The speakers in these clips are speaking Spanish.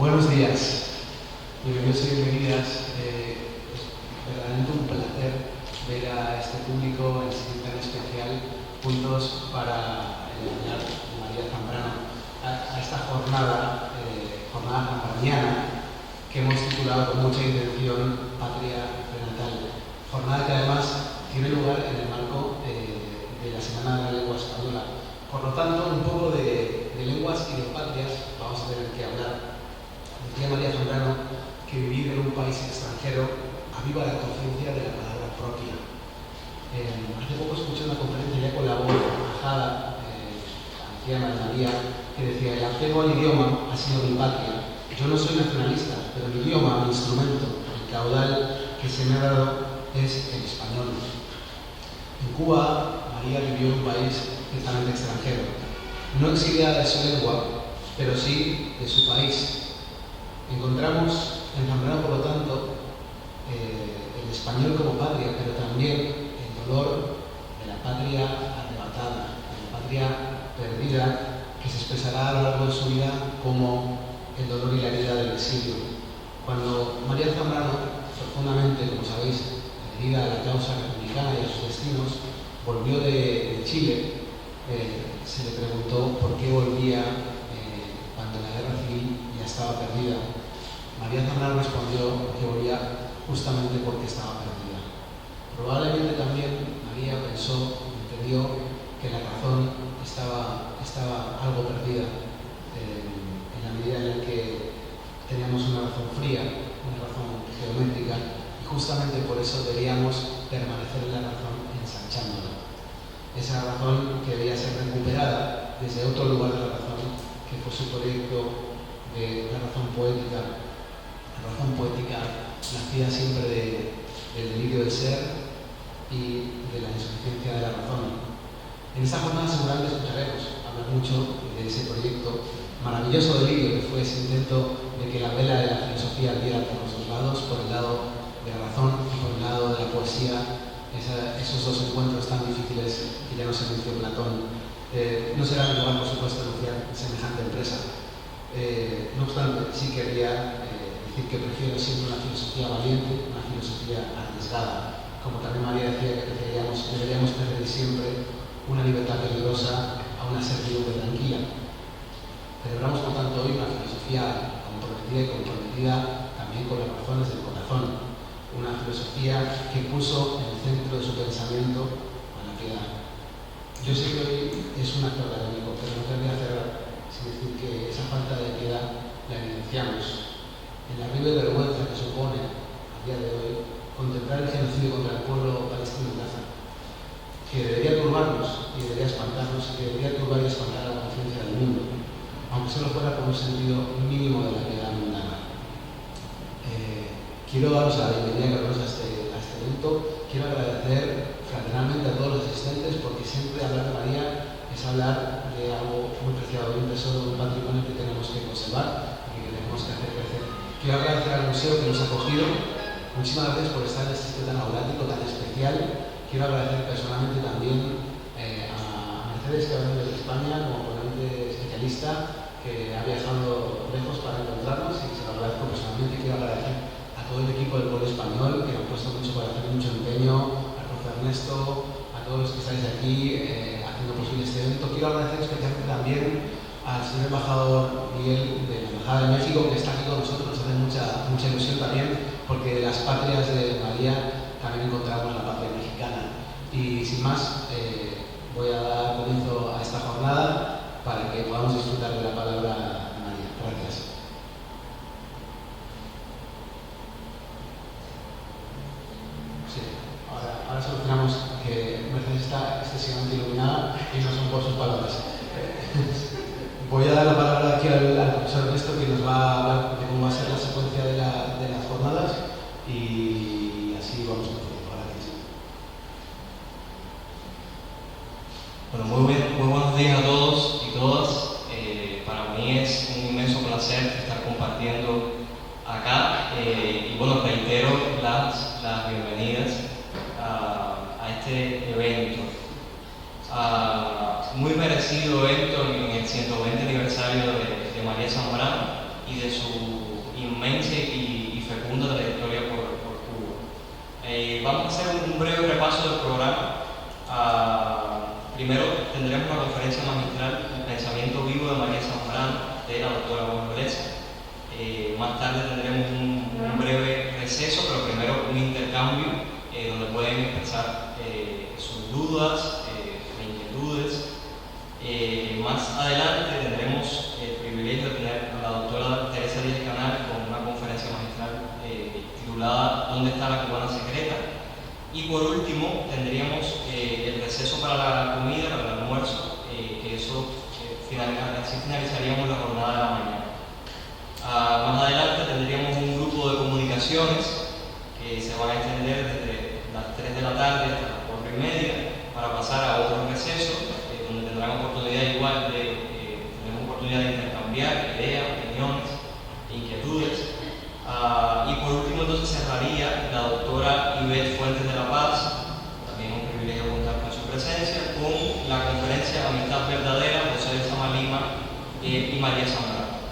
Buenos días, bienvenidos y bienvenidas. Es verdaderamente un placer ver a este público en este tan especial juntos para eliminar María Zambrano a esta jornada zambraniana que hemos titulado con mucha intención Patria Prenatal. Jornada que además tiene lugar en el marco de la Semana de la Lengua Española. Por lo tanto, un poco de lenguas y de patrias vamos a tener que hablar. Decía María Zambrano que vivir en un país extranjero aviva la conciencia de la palabra propia. Hace poco escuché una conferencia ya con la voz bajada, anciana de María, que decía: el apego al idioma ha sido mi patria. Yo no soy nacionalista, pero mi idioma, mi instrumento, el caudal que se me ha dado es el español. En Cuba, María vivió en un país ciertamente extranjero, no exiliada de su lengua, pero sí de su país. Encontramos en Zambrano, por lo tanto, el español como patria, pero también el dolor de la patria arrebatada, de la patria perdida, que se expresará a lo largo de su vida como el dolor y la herida del exilio. Cuando María Zambrano, profundamente, como sabéis, adherida a la causa republicana y a sus destinos, volvió de Chile, se le preguntó por qué volvía cuando la guerra civil ya estaba perdida. María Zambrano respondió que volvía justamente porque estaba perdida. Probablemente también María pensó, entendió que la razón estaba algo perdida en la medida en la que teníamos una razón fría, una razón geométrica, y justamente por eso debíamos permanecer en la razón ensanchándola. Esa razón que debía ser recuperada desde otro lugar de la razón, que fue su proyecto de la razón poética. La razón poética nacía siempre del delirio del ser y de la insuficiencia de la razón. En esta jornada seguramente escucharemos hablar mucho de ese proyecto, maravilloso delirio que fue ese intento de que la vela de la filosofía diera por los dos lados, por el lado de la razón y por el lado de la poesía, esos dos encuentros tan difíciles que ya nos anunció Platón. No será mi lugar, por supuesto, anunciar semejante empresa. No obstante, sí quería decir que prefiero siempre una filosofía valiente, una filosofía arriesgada. Como también María decía que deberíamos preferir siempre una libertad peligrosa a una servidumbre tranquila. Celebramos, por tanto, hoy una filosofía comprometida y comprometida también con las razones del corazón. Una filosofía que puso en el centro de su pensamiento a la piedad. Yo sé que hoy es un acto académico, pero no querría cerrar sin decir que esa falta de piedad la evidenciamos en la horrible vergüenza que supone a día de hoy contemplar el genocidio contra el pueblo palestino en Gaza, que debería turbarnos y debería espantarnos y que debería turbar y espantar la conciencia del mundo, aunque solo fuera por un sentido mínimo de la piedad mundana. Quiero daros la bienvenida, a este evento. Quiero agradecer fraternalmente a todos los asistentes, porque siempre hablar de María es hablar de algo muy preciado, de un tesoro, de un patrimonio que tenemos que conservar y que tenemos que hacer crecer. Quiero agradecer al museo que nos ha acogido. Muchísimas gracias por estar en este sitio tan aulático, tan especial. Quiero agradecer personalmente también a Mercedes, que ha venido desde España como ponente especialista, que ha viajado lejos para encontrarnos, y se lo agradezco personalmente. Quiero agradecer a todo el equipo del Pueblo Español, que han puesto mucho para hacer mucho empeño, al profe Ernesto, a todos los que estáis aquí haciendo posible este evento. Quiero agradecer especialmente también al señor embajador Miguel de la Embajada de México, que está aquí con nosotros. Nos hace mucha ilusión también, porque de las patrias de María también encontramos la patria mexicana. Y sin más, voy a dar comienzo a esta jornada para que podamos disfrutar de la palabra de María. Gracias. Sí, ahora solucionamos que Mercedes está excesivamente iluminada y no son por sus palabras. Voy a dar la palabra aquí al profesor Ernesto, que nos va a hablar de cómo va a ser la secuencia de las jornadas, y así vamos a hacer. Gracias. Bueno, muy buenos días a todos y todas. Para mí es un inmenso placer estar compartiendo acá y bueno, reitero las bienvenidas a este evento. Muy merecido evento en el 120 aniversario de María Zambrano. y de su inmensa y fecunda trayectoria por Cuba. Vamos a hacer un breve repaso del programa. Primero tendremos una conferencia magistral, El pensamiento vivo de María Zambrano, de la doctora Gómez Blesa. Más tarde tendremos un breve receso, pero primero un intercambio donde pueden expresar sus dudas, inquietudes. Más adelante tendremos el privilegio de tener a la doctora Teresa Díaz Canal con una conferencia magistral titulada ¿Dónde está la cubana secreta? Y por último tendríamos el receso para la comida, para el almuerzo, que eso así finalizaríamos la jornada de la mañana. Más adelante tendríamos un grupo de comunicaciones que se van a extender desde las 3 de la tarde hasta las 4:30 para pasar a otro receso, donde tendrán oportunidad igual tenemos oportunidad de intercambiar ideas, opiniones, inquietudes. Y por último entonces cerraría la doctora Ivette Fuentes de la Paz, también un privilegio contar con su presencia, con la conferencia Amistad Verdadera, José de Samalima y María Zambrano.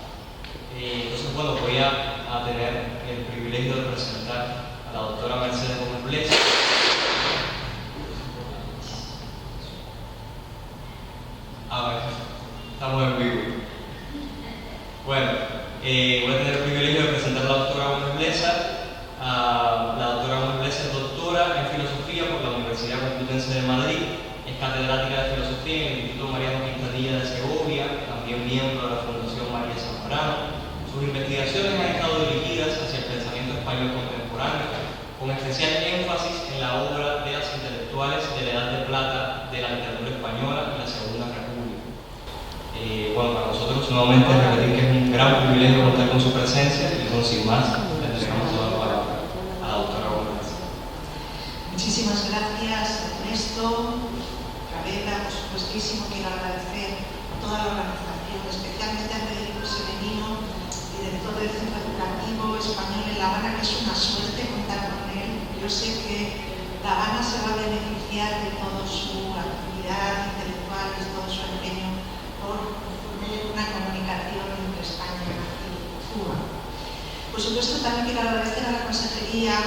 Entonces, bueno, voy a tener el privilegio de presentar a la doctora Mercedes Gómez Blesa. Estamos en vivo. Bueno, voy a tener el privilegio de presentar a la doctora Gómez Blesa. La doctora Gómez Blesa es doctora en filosofía por la Universidad Complutense de Madrid, es catedrática de filosofía en el Instituto Mariano Quintanilla de Segovia, también miembro de la Fundación María Zambrano. Sus investigaciones han estado dirigidas hacia el pensamiento español contemporáneo, con especial énfasis en la obra de las intelectuales de la Edad de Plata de la literatura española y la Segunda República. Bueno, para nosotros nuevamente repetir que es un gran privilegio contar con su presencia y con sin más le entregamos toda la palabra a la doctora Gómez. Muchísimas gracias, Ernesto, Ravela, por supuestísimo. Quiero agradecer a toda la organización, especialmente a Federico Severino, director del Centro Educativo Español en La Habana, que es una suerte contar con él. Yo sé que La Habana se va a beneficiar de toda su actividad intelectual y todo su empeño por tener una comunicación entre España y Cuba. Por supuesto, también quiero agradecer a la Consejería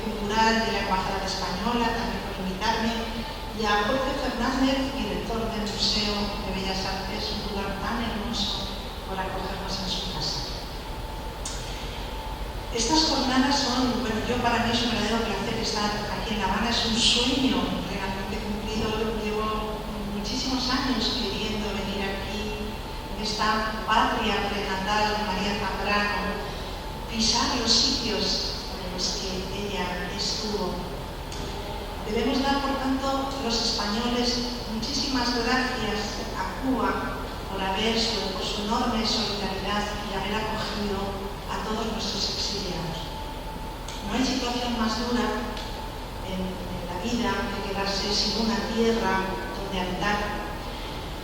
Cultural de la Embajada Española, también por invitarme, y a Jorge Fernández, director del Museo de Bellas Artes, un lugar tan hermoso, por acogernos en su casa. Estas jornadas son, bueno, para mí es un verdadero placer estar aquí en La Habana, es un sueño realmente cumplido. Llevo muchísimos años queriendo venir aquí, en esta patria prenatal de María Zambrano, pisar los sitios en los que ella estuvo. Debemos dar, por tanto, los españoles muchísimas gracias a Cuba por su enorme solidaridad y haber acogido a todos nuestros exiliados. No hay situación más dura en la vida que quedarse sin una tierra donde habitar,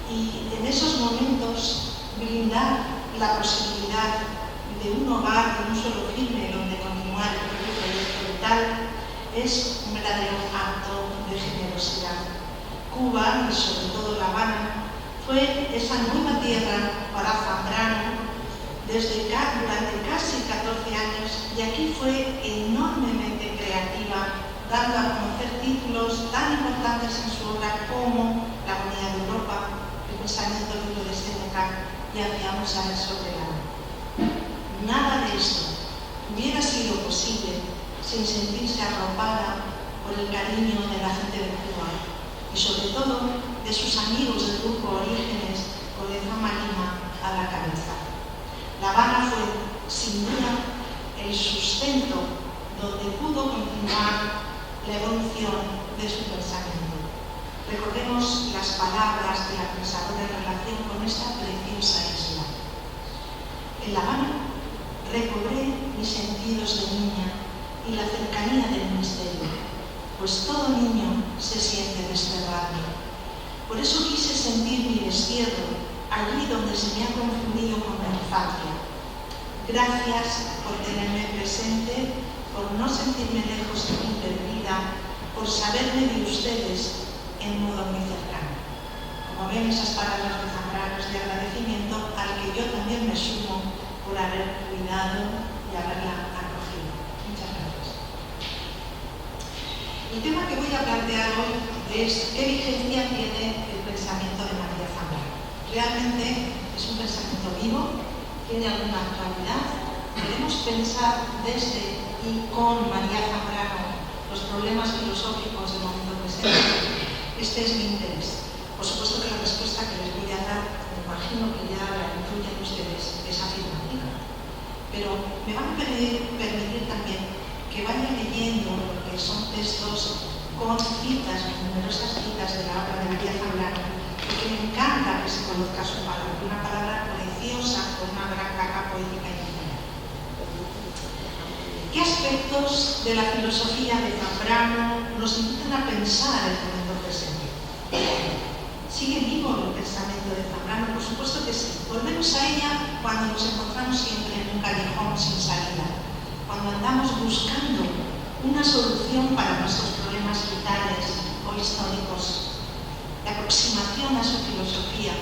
y en esos momentos brindar la posibilidad de un hogar, de un suelo firme donde continuar el proyecto vital es un verdadero acto de generosidad. Cuba, y sobre todo La Habana, fue esa nueva tierra para Zambrano durante casi 14 años, y aquí fue enormemente creativa, dando a conocer títulos tan importantes en su obra como La Agonía de Europa, El pensamiento libre de Séneca y Hacíamos a él sobre el agua. Nada de esto hubiera sido posible sin sentirse arropada por el cariño de la gente de Cuba y sobre todo de sus amigos del grupo Orígenes, con Lezama Lima a la cabeza. La Habana fue, sin duda, el sustento donde pudo continuar la evolución de su pensamiento. Recordemos las palabras de la pensadora en relación con esta preciosa isla. En La Habana recobré mis sentidos de niña y la cercanía del misterio, pues todo niño se siente desterrado. Por eso quise sentir mi destierro allí donde se me ha confundido con la infancia. Gracias por tenerme presente, por no sentirme lejos de mi perdida, por saberme de ustedes en modo muy cercano. Como ven, esas palabras de Zambrano de agradecimiento al que yo también me sumo por haber cuidado y haberla acogido. Muchas gracias. El tema que voy a plantear hoy es qué vigencia tiene el pensamiento de María Zambrano. Realmente es un pensamiento vivo, tiene alguna actualidad. Podemos pensar desde y con María Zambrano los problemas filosóficos del momento presente. Este es mi interés. Por supuesto que la respuesta que les voy a dar, me imagino que ya la incluyen ustedes, es afirmativa. Pero me van a permitir también que vayan leyendo lo que son textos con citas, con numerosas citas de la obra de María Zambrano, porque me encanta que se conozca su palabra, una palabra preciosa con una gran carga poética y literaria. ¿Qué aspectos de la filosofía de Zambrano nos invitan a pensar el momento presente? ¿Sigue vivo el pensamiento de Zambrano? Por supuesto que sí. Volvemos a ella cuando nos encontramos siempre en un callejón sin salida, cuando andamos buscando una solución para nuestros problemas vitales o históricos. La aproximación a su filosofía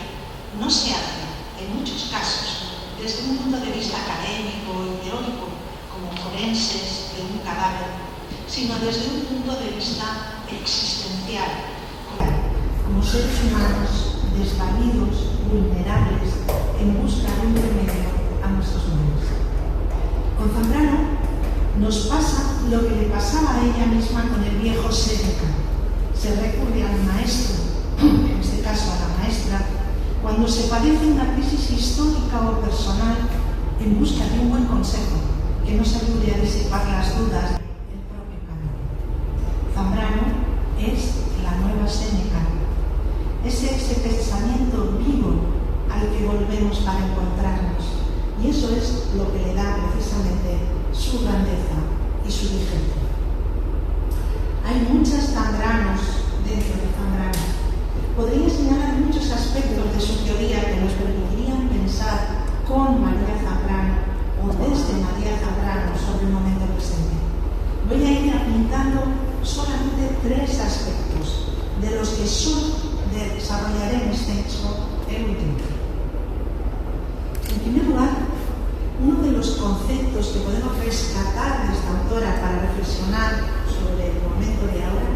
no se hace, en muchos casos, desde un punto de vista académico y teórico, como forenses de un cadáver, sino desde un punto de vista existencial, como seres humanos desvalidos, vulnerables, en busca de un remedio a nuestros males. Con Zambrano nos pasa lo que le pasaba a ella misma con el viejo Séneca. Se recurre al maestro, en este caso a la maestra, cuando se padece una crisis histórica o personal en busca de un buen consejo que nos ayude a disipar las dudas del propio camino. Zambrano es la nueva Séneca. Es ese pensamiento vivo al que volvemos para encontrarnos. Y eso es lo que le da precisamente su grandeza y su vigencia. Hay muchos Zambranos dentro de Zambrano. Podría señalar muchos aspectos de su teoría que nos permitirían pensar con María Zambrano o desde María Zambrano sobre el momento presente. Voy a ir apuntando solamente 3 aspectos, de los que solo desarrollaré en este texto el último. En primer lugar, uno de los conceptos que podemos rescatar de esta autora para reflexionar sobre el momento de ahora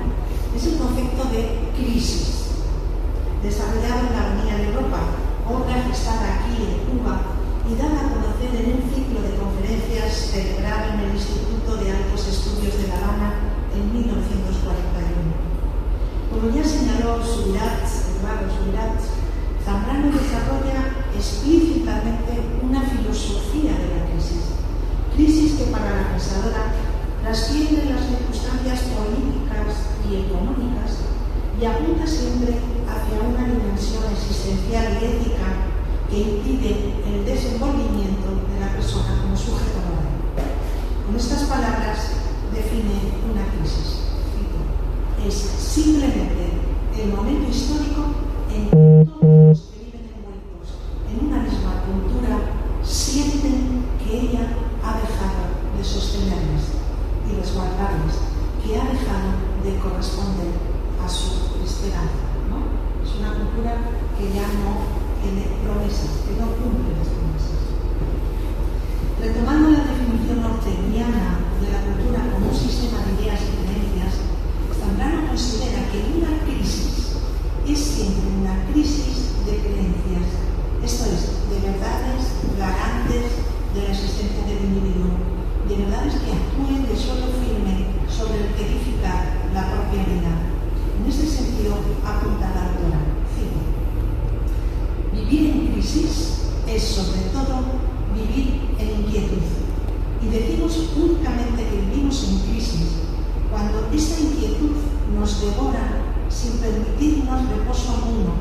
es el concepto de crisis, desarrollado en la Avenida de Europa, obra gestada aquí en Cuba y dada a conocer en un ciclo de conferencias celebrado en el Instituto de Altos Estudios de La Habana en 1941. Como ya señaló Eduardo Subirats, Zambrano desarrolla explícitamente una filosofía de la crisis que para la pensadora trasciende las circunstancias políticas y económicas y apunta siempre hacia una dimensión existencial y ética que impide el desenvolvimiento de la persona como sujeto moral. Con estas palabras define una crisis. Es simplemente el momento histórico en que todos los que viven envueltos en una misma cultura sienten que ella ha dejado de sostenerles y resguardarles, que ha dejado de corresponder a su esperanza, ¿no? Es una cultura que ya no tiene promesas, que no cumple las promesas. Retomando la definición orteguiana de la cultura como un sistema de ideas y creencias, Zambrano considera que una crisis es siempre una crisis de creencias, esto es, de verdades garantes de la existencia del individuo, de verdades que actúen de suelo firme sobre el que edificar la propia vida. En este sentido, apunta la autora. Vivir en crisis es, sobre todo, vivir en inquietud. Y decimos únicamente que vivimos en crisis cuando esta inquietud nos devora sin permitirnos reposo alguno,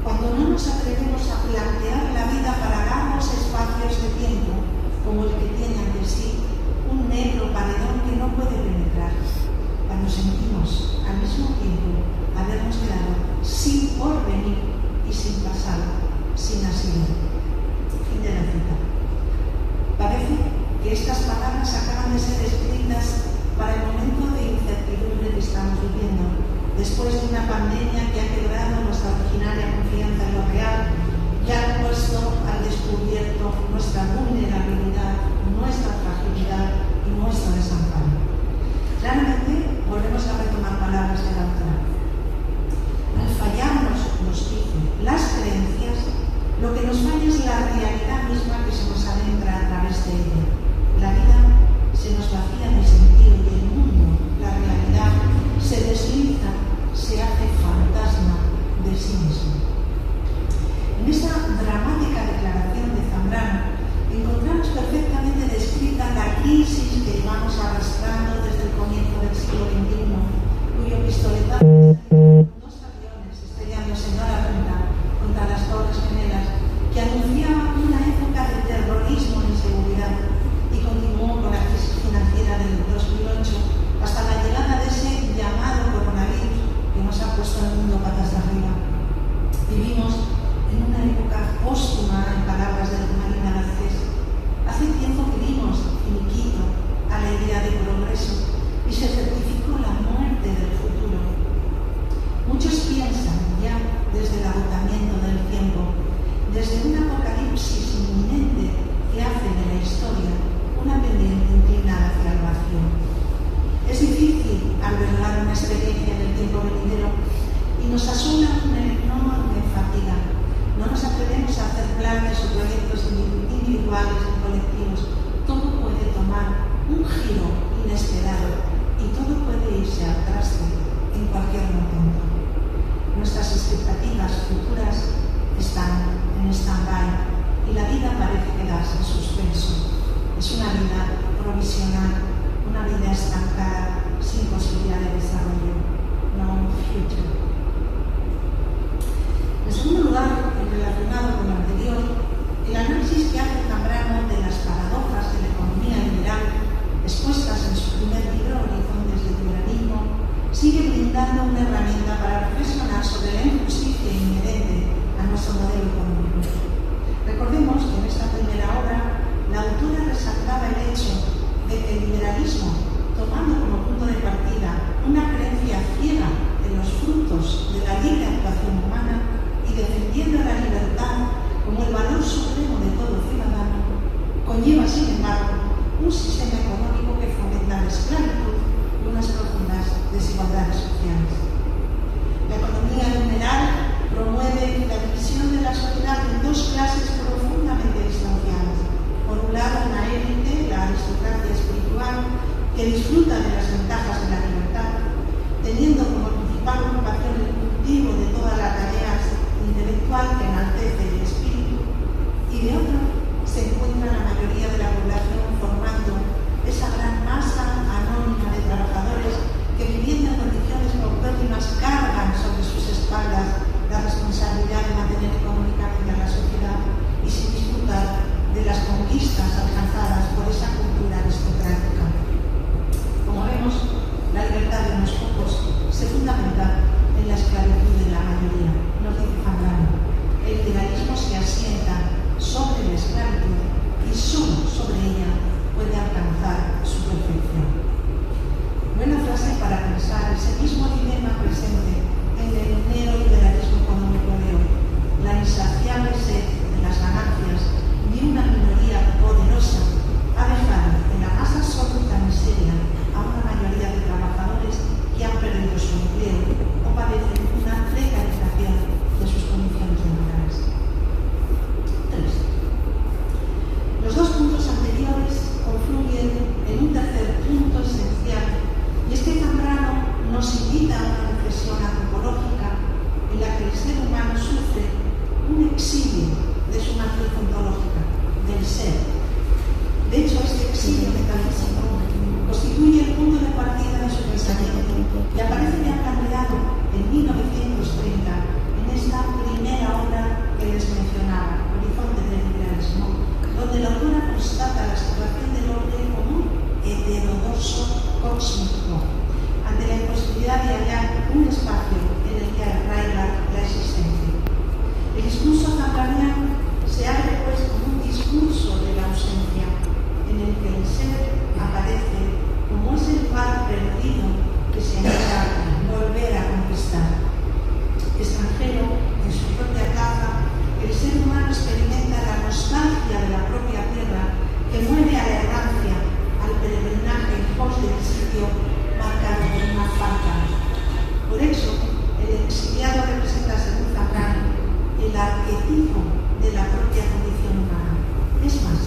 cuando no nos atrevemos a plantear la vida para largos espacios de tiempo, como el que tiene ante sí un negro paredón que no puede penetrar, cuando sentimos al mismo tiempo habernos quedado sin porvenir y sin pasado, sin asilo. Fin de la cita. Parece que estas palabras acaban de ser escritas para el momento de incertidumbre que estamos viviendo, después de una pandemia que ha quebrado nuestra originaria confianza en lo real y ha puesto al descubierto nuestra vulnerabilidad sola no me fatiga. No nos atrevemos a hacer planes o proyectos individuales y colectivos. Todo puede tomar un giro inesperado y todo puede irse al traste en cualquier momento. Nuestras expectativas futuras están en stand-by y la vida parece quedarse en suspenso. Es una vida provisional, una vida estancada, sin posibilidad de desarrollo, no future. En segundo lugar, y relacionado con lo anterior, el análisis que hace Zambrano de las paradojas de la economía liberal expuestas en su primer libro, Horizontes del Liberalismo, sigue brindando una herramienta para reflexionar sobre la injusticia inherente a nuestro modelo económico. Recordemos que en esta primera obra la autora resaltaba el hecho de que el liberalismo, tomando como punto de partida una creencia ciega en los frutos de la libre actuación humana y defendiendo la libertad como el valor supremo de todo ciudadano, conlleva, sin embargo, un sistema económico que fomenta la esclavitud y unas profundas desigualdades sociales. La economía liberal promueve la división de la sociedad en dos clases profundamente distanciadas. Por un lado, una élite, la aristocracia espiritual, que disfruta de las ventajas de la libertad, teniendo como principal ocupación el cultivo de toda la tarea intelectual que enaltece el espíritu, y de otro se encuentra la mayoría de la población formando esa gran masa anónima de trabajadores que, viviendo en condiciones paupérrimas, cargan sobre sus espaldas la responsabilidad de mantener económicamente a la sociedad y sin disfrutar de las conquistas alcanzadas por esa cultura aristocrática. Como vemos, la libertad de unos pocos se fundamenta en la esclavitud de la mayoría, nos dice Zambrano. El liberalismo se asienta sobre la esclavitud y solo sobre ella puede alcanzar su perfección. Buena frase para pensar ese mismo dilema presente en el neoliberalismo económico de hoy, la insaciable sed de las ganancias de una minoría poderosa ha dejado en la más absoluta miseria a una mayoría de trabajadores que han perdido su empleo o padecen una precarización de sus condiciones laborales. 3. Los dos puntos anteriores confluyen en un tercer punto esencial, y es que Zambrano nos invita a una reflexión antropológica en la que el ser humano sufre un exilio de su matriz ontológica, del ser. De hecho, este exilio metafísico constituye el punto de partida de su pensamiento y aparece ya planteado en 1930 en esta primera obra que les mencionaba, Horizonte del Liberalismo, donde la autora constata la situación del hombre como un heterodoxo cósmico, ante la imposibilidad de hallar un espacio en el que arraiga la existencia. El discurso zambraniano se abre pues como un discurso de la ausencia, en el que el ser aparece como ese lugar perdido que se anhela volver a conquistar. Extranjero en su propia casa, el ser humano experimenta la nostalgia de la propia tierra que mueve a la errancia, al peregrinaje en pos del sitio marcado por una falta. Por eso, el exiliado representa, según Zambrano, el arquetipo de la propia condición humana. Es más,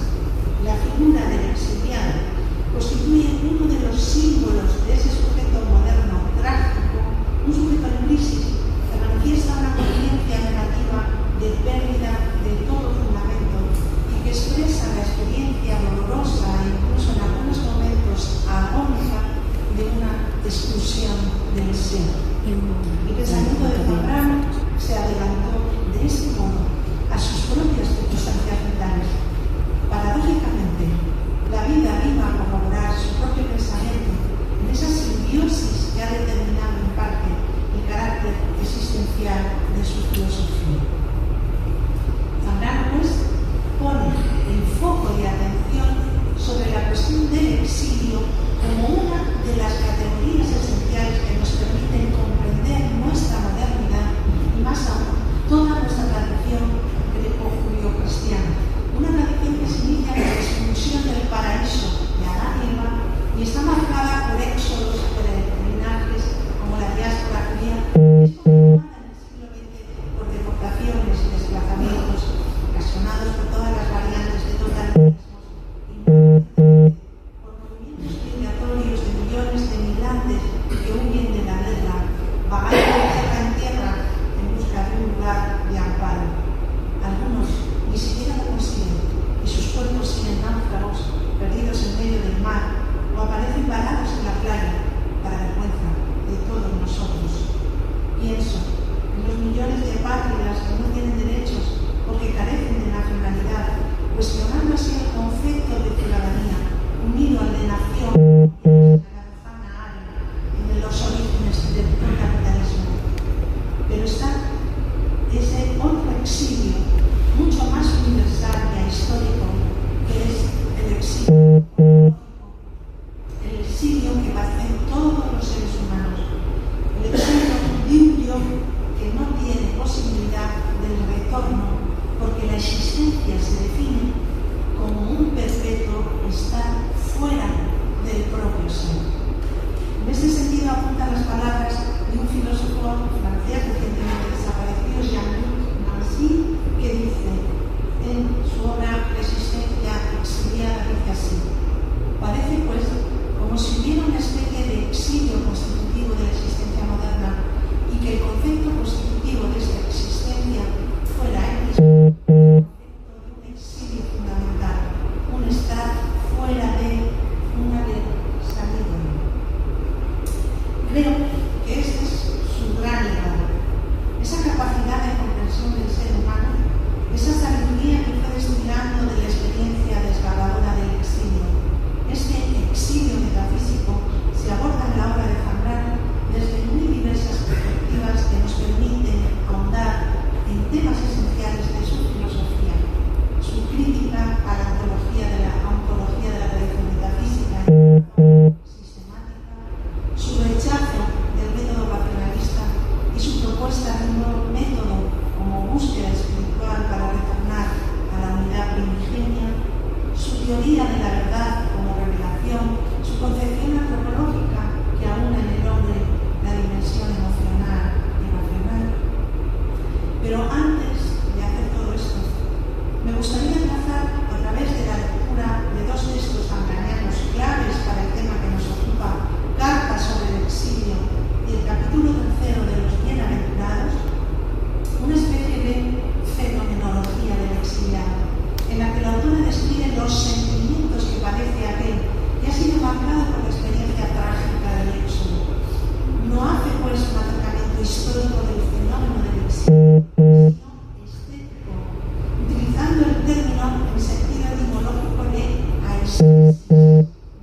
la figura del exiliado constituye uno de los símbolos de ese sujeto moderno, trágico, un sujeto en crisis que manifiesta una conciencia negativa de pérdida de todo fundamento y que expresa la experiencia dolorosa e incluso en algunos momentos agónica de una exclusión del ser. El pensamiento de Zambrano se adelantó de este modo a sus propias circunstancias vitales. Paradójicamente, la vida vino a corroborar su propio pensamiento en esa simbiosis que ha determinado en parte el carácter existencial de su filosofía. Zambrano, pues, pone el foco de atención sobre la cuestión del exilio como una de las categorías esenciales que nos permiten comprender nuestra modernidad y más aún toda nuestra tradición greco-judío-cristiana, una tradición que se inicia con la expulsión del paraíso de Adán y Eva y está marcada por éxodos y peregrinajes como la diáspora judía, es continuada en el exilio mucho más universal y histórico, que es el exilio que padecen todos los seres humanos, el exilio de un yo que no tiene posibilidad del retorno, porque la existencia se define como un perpetuo estar fuera del propio ser. En este sentido apuntan las palabras de un filósofo francés recientemente desaparecido, Jean-Luc Nancy, que dice en su obra Resistencia exiliada, dice así: parece pues como si hubiera una especie de exilio constitutivo de la existencia moderna y que el concepto constitutivo de esta existencia fuera el mismo concepto de un exilio fundamental, un estar fuera de, un haber salido de. Creo que este es su gran legado, esa capacidad de comprensión del ser humano, esa sabiduría que fue destilando de la experiencia desgarradora del exilio. Este exilio metafísico se aborda en la obra de Zambrano desde muy diversas perspectivas que nos permiten ahondar en temas esenciales de su filosofía, su crítica a la ontología de la tradición metafísica sistemática, su rechazo del método racionalista y su propuesta de un nuevo método como búsqueda espiritual para retornar a la unidad primigenia, su teoría de la verdad como revelación, su concepción antropológica que aúna en el hombre la dimensión emocional y racional. Pero antes de hacer todo esto, me gustaría trazar a través de la lectura de dos textos zambranianos claves para el tema que nos ocupa, Carta sobre el exilio y el capítulo 3 de los Bienaventurados, una especie de fenomenología del exiliado, en la que la autora describe los sentimientos que padece aquel que ha sido marcado por la experiencia trágica del éxodo. No hace pues un acercamiento histórico del fenómeno del exilio, sino estético, utilizando el término en sentido etimológico de aesthesis,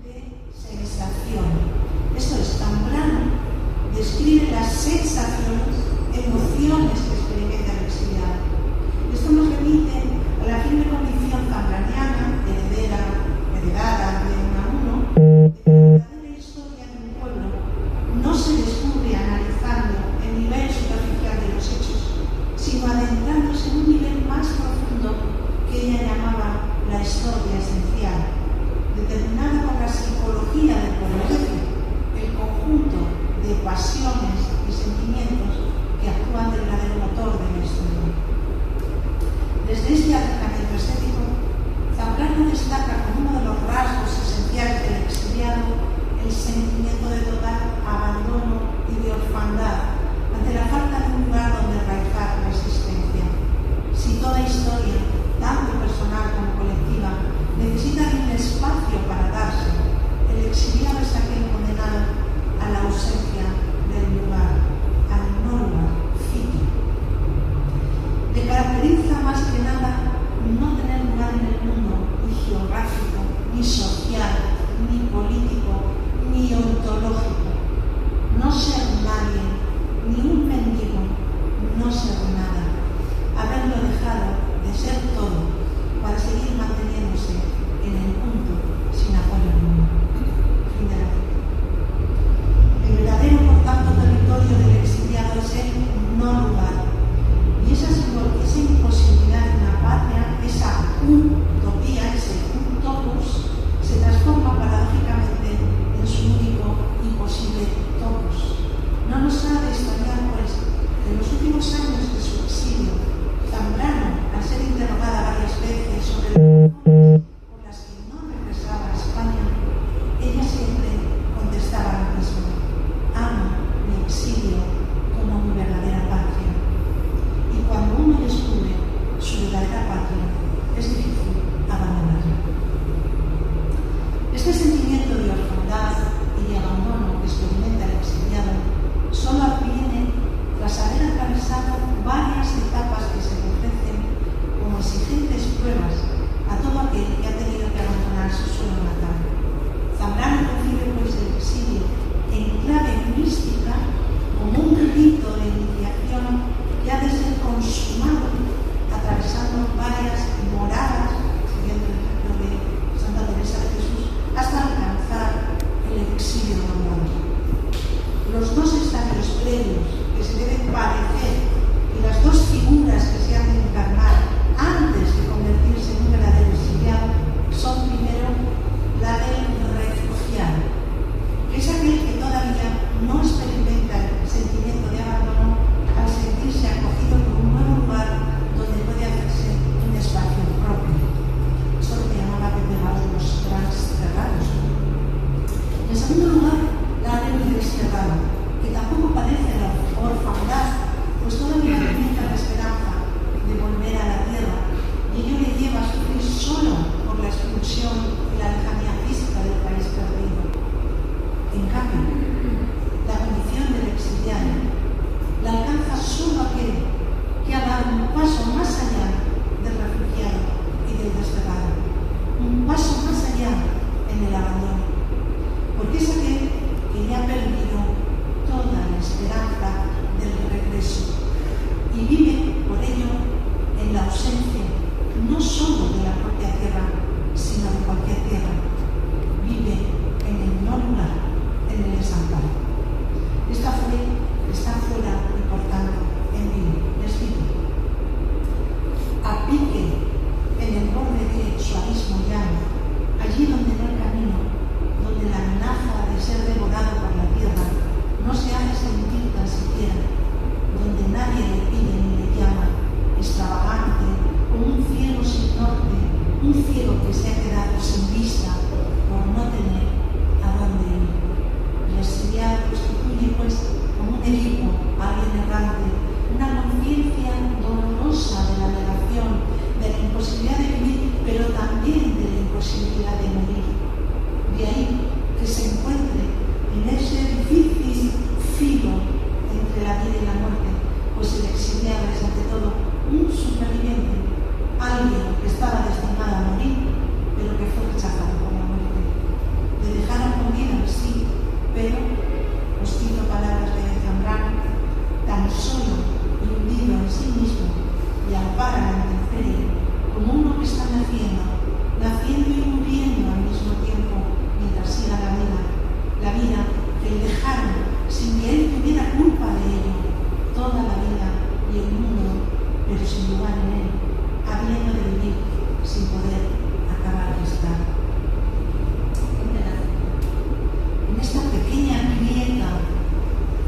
de sensación. Esto es, Zambrano describe las sensaciones, emociones que experimenta el exiliado. Esto nos remite a la firme convicción zambraniana, heredada de Unamuno, de que la verdadera historia de un pueblo no se descubre analizando el nivel superficial de los hechos, sino adentrándose en un nivel más profundo que ella llamaba la historia esencial, determinada por la psicología del pueblo, es decir, el conjunto de pasiones y sentimientos que actúan del verdadero motor de la historia. Desde este acercamiento estético, Zambrano destaca como uno de los rasgos esenciales del exiliado el sentimiento de total abandono y de orfandad ante la falta de un lugar donde enraizar la existencia. Si toda historia, tanto personal como colectiva, necesita de un espacio para darse, el exiliado es aquel condenado a la ausencia del lugar, al no lugar físico. Le caracteriza más que nada no tener lugar en el mundo, ni geográfico, ni social, ni político, ni ontológico. No ser nadie, ni un mendigo, no ser nada. Haberlo dejado de ser todo para seguir manteniéndose en el punto sin apoyo alguno. Fin de la cita. El verdadero, por tanto, territorio del exiliado es el no lugar. Y esa imposibilidad de una patria, esa utopía, ese utopus, se transforma paradójicamente en su único y posible topos. No nos ha de extrañar, que se ha quedado sin vista por no tener a dónde ir. El exiliado constituye pues como un equipo, alguien errante, una conciencia dolorosa de la negación, de la imposibilidad de vivir, pero también de la imposibilidad de morir. De ahí que se encuentre en ese difícil filo entre la vida y la muerte, pues el exiliado es ante todo un superviviente, alguien que estaba destinado a morir, pero que fue rechazado por la muerte. Le dejaron con vida, sí, pero, os cito palabras de Zambrano, tan solo y hundido en sí mismo y ampara la intemperie, como uno que está naciendo y muriendo al mismo tiempo mientras siga la vida que le dejaron sin que él tuviera culpa de ello, toda la vida y el mundo, pero sin lugar en él, habiendo de vivir sin poder acabar de estar. En esta pequeña grieta,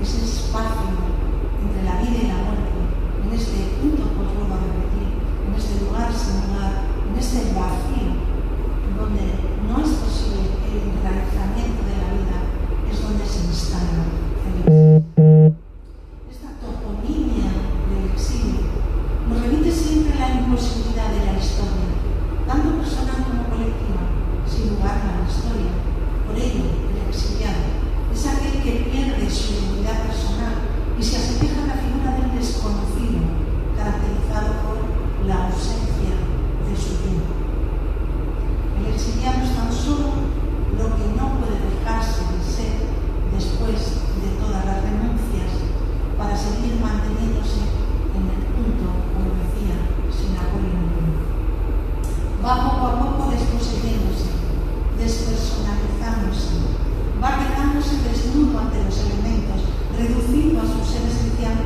ese espacio entre la vida y la muerte, en este punto, pues vuelvo a repetir, en este lugar sin lugar, en este vacío, donde no es posible el enraizamiento de la vida, es donde se instala el exilio. Esta toponimia del exilio nos remite siempre a la imposibilidad de la historia, tanto personal como colectiva, sin lugar a la historia. Por ello, el exiliado es aquel que pierde su identidad personal y se asemeja a la figura del desconocido, caracterizado por la ausencia de su tiempo. El exiliado es tan solo lo que no puede dejarse de ser después de todas las renuncias para seguir manteniéndose en el punto, como decía, sin apoyo ninguno. Va poco a poco desposeyéndose, despersonalizándose, va quedándose desnudo ante los elementos, reducido a su ser esencial,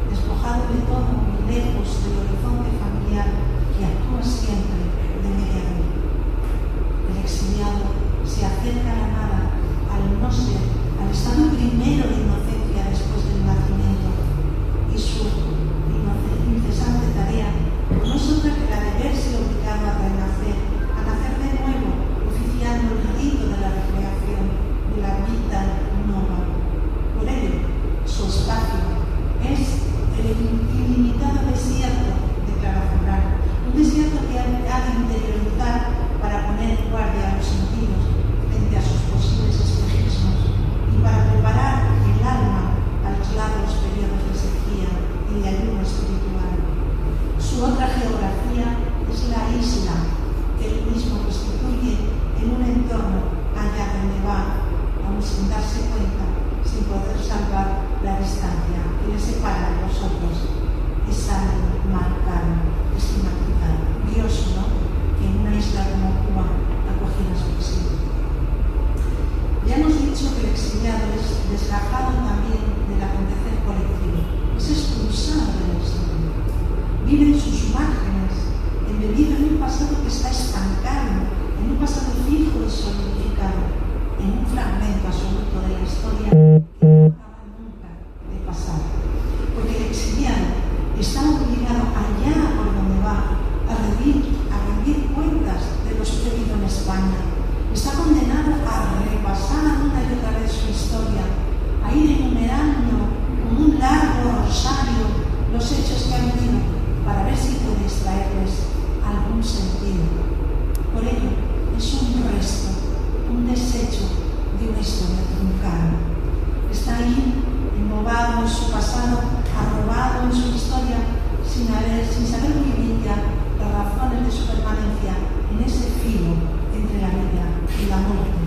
despojado de todo y lejos del horizonte familiar que actúa siempre de mediador. El exiliado se acerca a la nada, al no ser, al estado primero de inocencia después del nacimiento, y su incesante tarea no es otra que la de verse obligado a renacer, a nacer de nuevo, oficiando el rito de la recreación, de la vida nova. Por ello, su espacio es el ilimitado desierto, declara Zambrano, un desierto que ha de interiorizar para poner en guardia a los sentidos frente a sus posibles espejismos y para preparar el alma a los largos periodos de sequía y de ayuno espiritual. Su otra geografía es la isla que él mismo constituye en un entorno allá donde va, aún sin darse cuenta, sin poder salvar la distancia que le separa de los otros. Es algo marcado, estigmatizado, curioso, ¿no?, que en una isla como Cuba acogiera su exilio. Ya hemos dicho que el exiliado es desgajado también del acontecer colectivo, es expulsado del exilio, vive en sus márgenes, embebido en un pasado que está estancado, en un pasado fijo y solidificado, en un fragmento absoluto de la historia que no acaba nunca de pasar. Porque el exiliado está obligado allá por donde va a rendir cuentas de lo sucedido en España. Está condenado a repasar una y otra vez su historia, a ir enumerando como un largo rosario los hechos que ha vivido para ver si puede extraerles algún sentido. Por ello, es un resto, un desecho de una historia truncada. Está ahí, embobado en su pasado, arrobado en su historia, sin saber muy bien ya las razones de su permanencia en ese filo entre la vida y la muerte.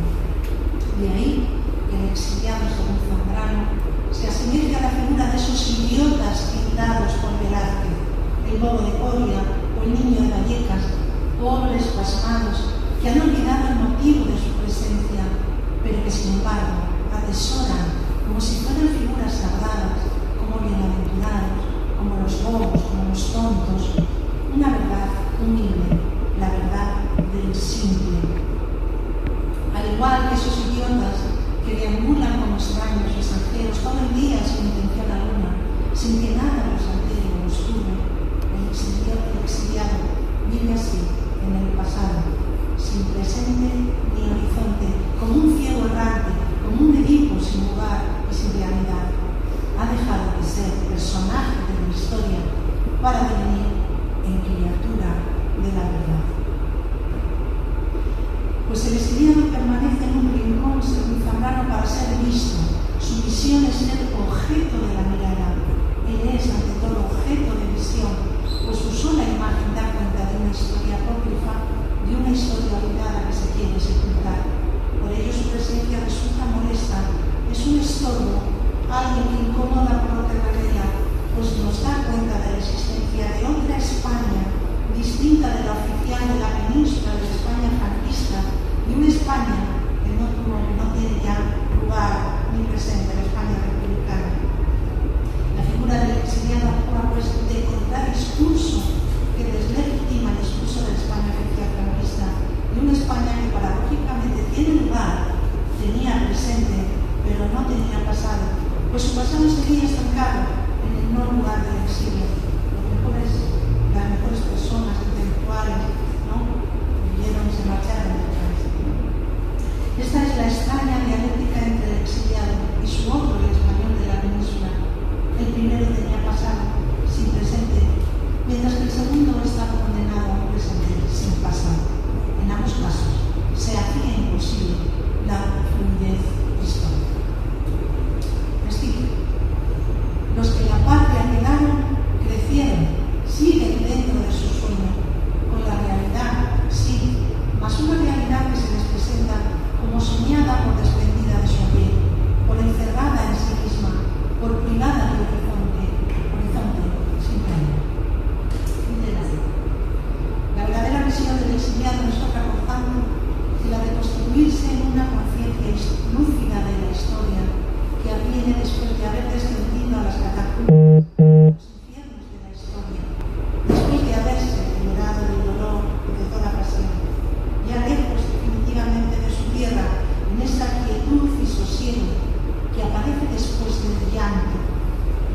De ahí que el exiliado, según Zambrano, se asemeja a la figura de esos idiotas pintados por Velázquez, el bobo de Coria o el niño de Vallecas, pobres pasmados que han olvidado el motivo de su presencia, pero que sin embargo atesoran como si fueran figuras sagradas, como bienaventurados, como los bobos, como los tontos, una verdad humilde, la verdad del simple. Al igual que esos idiotas que deambulan como extraños extranjeros todo el día sin intención alguna, sin que nada los altere o los turbe, el exiliado vive así en el pasado, para devenir en criatura de la verdad. Pues el exiliado permanece en un rincón zambrano para ser visto. Su visión es ser objeto de la mirada. Él es, ante todo, objeto de visión, pues su sola imagen da cuenta de una historia apócrifa, de una historia olvidada que se quiere sepultar. Por ello su presencia resulta molesta, es un estorbo, alguien que incomoda por lo que revela, pues nos da cuenta de la existencia de otra España, distinta de la oficial de la península de la España franquista, y una España que no tiene ya lugar ni presente en la España republicana. La figura del exiliado actúa pues de contradiscurso que deslegitima el discurso de la España oficial franquista, y una España que paradójicamente tiene lugar, tenía presente, pero no tenía pasado, pues su pasado seguía estancado en el no lugar del exilio. Las mejores personas intelectuales, ¿no?, vivieron y se marcharon del país. Esta es la extraña dialéctica entre el exiliado y su otro, el español de la península. El primero tenía pasado sin presente, mientras que el segundo estaba condenado a un presente sin pasado. En ambos casos se hacía imposible la fluidez histórica. Es decir, los que en la patria quedaron crecieron, siguen dentro de su sueño, con la realidad, sí, mas una realidad que se les presenta como soñada por desprendida de su ayer, por encerrada en sí misma, por privada de horizonte sin reino. La verdadera misión del exiliado nos toca, por tanto, que la de constituirse en una conciencia lúcida de la historia que adviene después de haber descendido a las catacumbas, los infiernos de la historia, después de haberse liberado del dolor y de toda pasión, ya lejos definitivamente de su tierra, en esa quietud y sosiego que aparece después del llanto,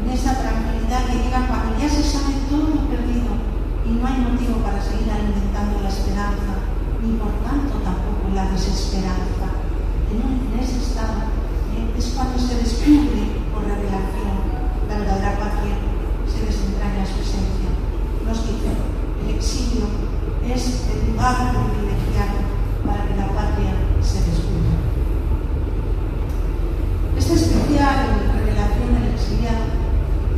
en esa tranquilidad que llega cuando ya se sabe todo lo perdido y no hay motivo para seguir alimentando la esperanza, ni por tanto tampoco la desesperanza. En ese estado es cuando se descubre por revelación la verdadera patria, se desentraña su esencia. Nos dice, el exilio es el lugar privilegiado para que la patria se descubra. Esta especial revelación del exiliado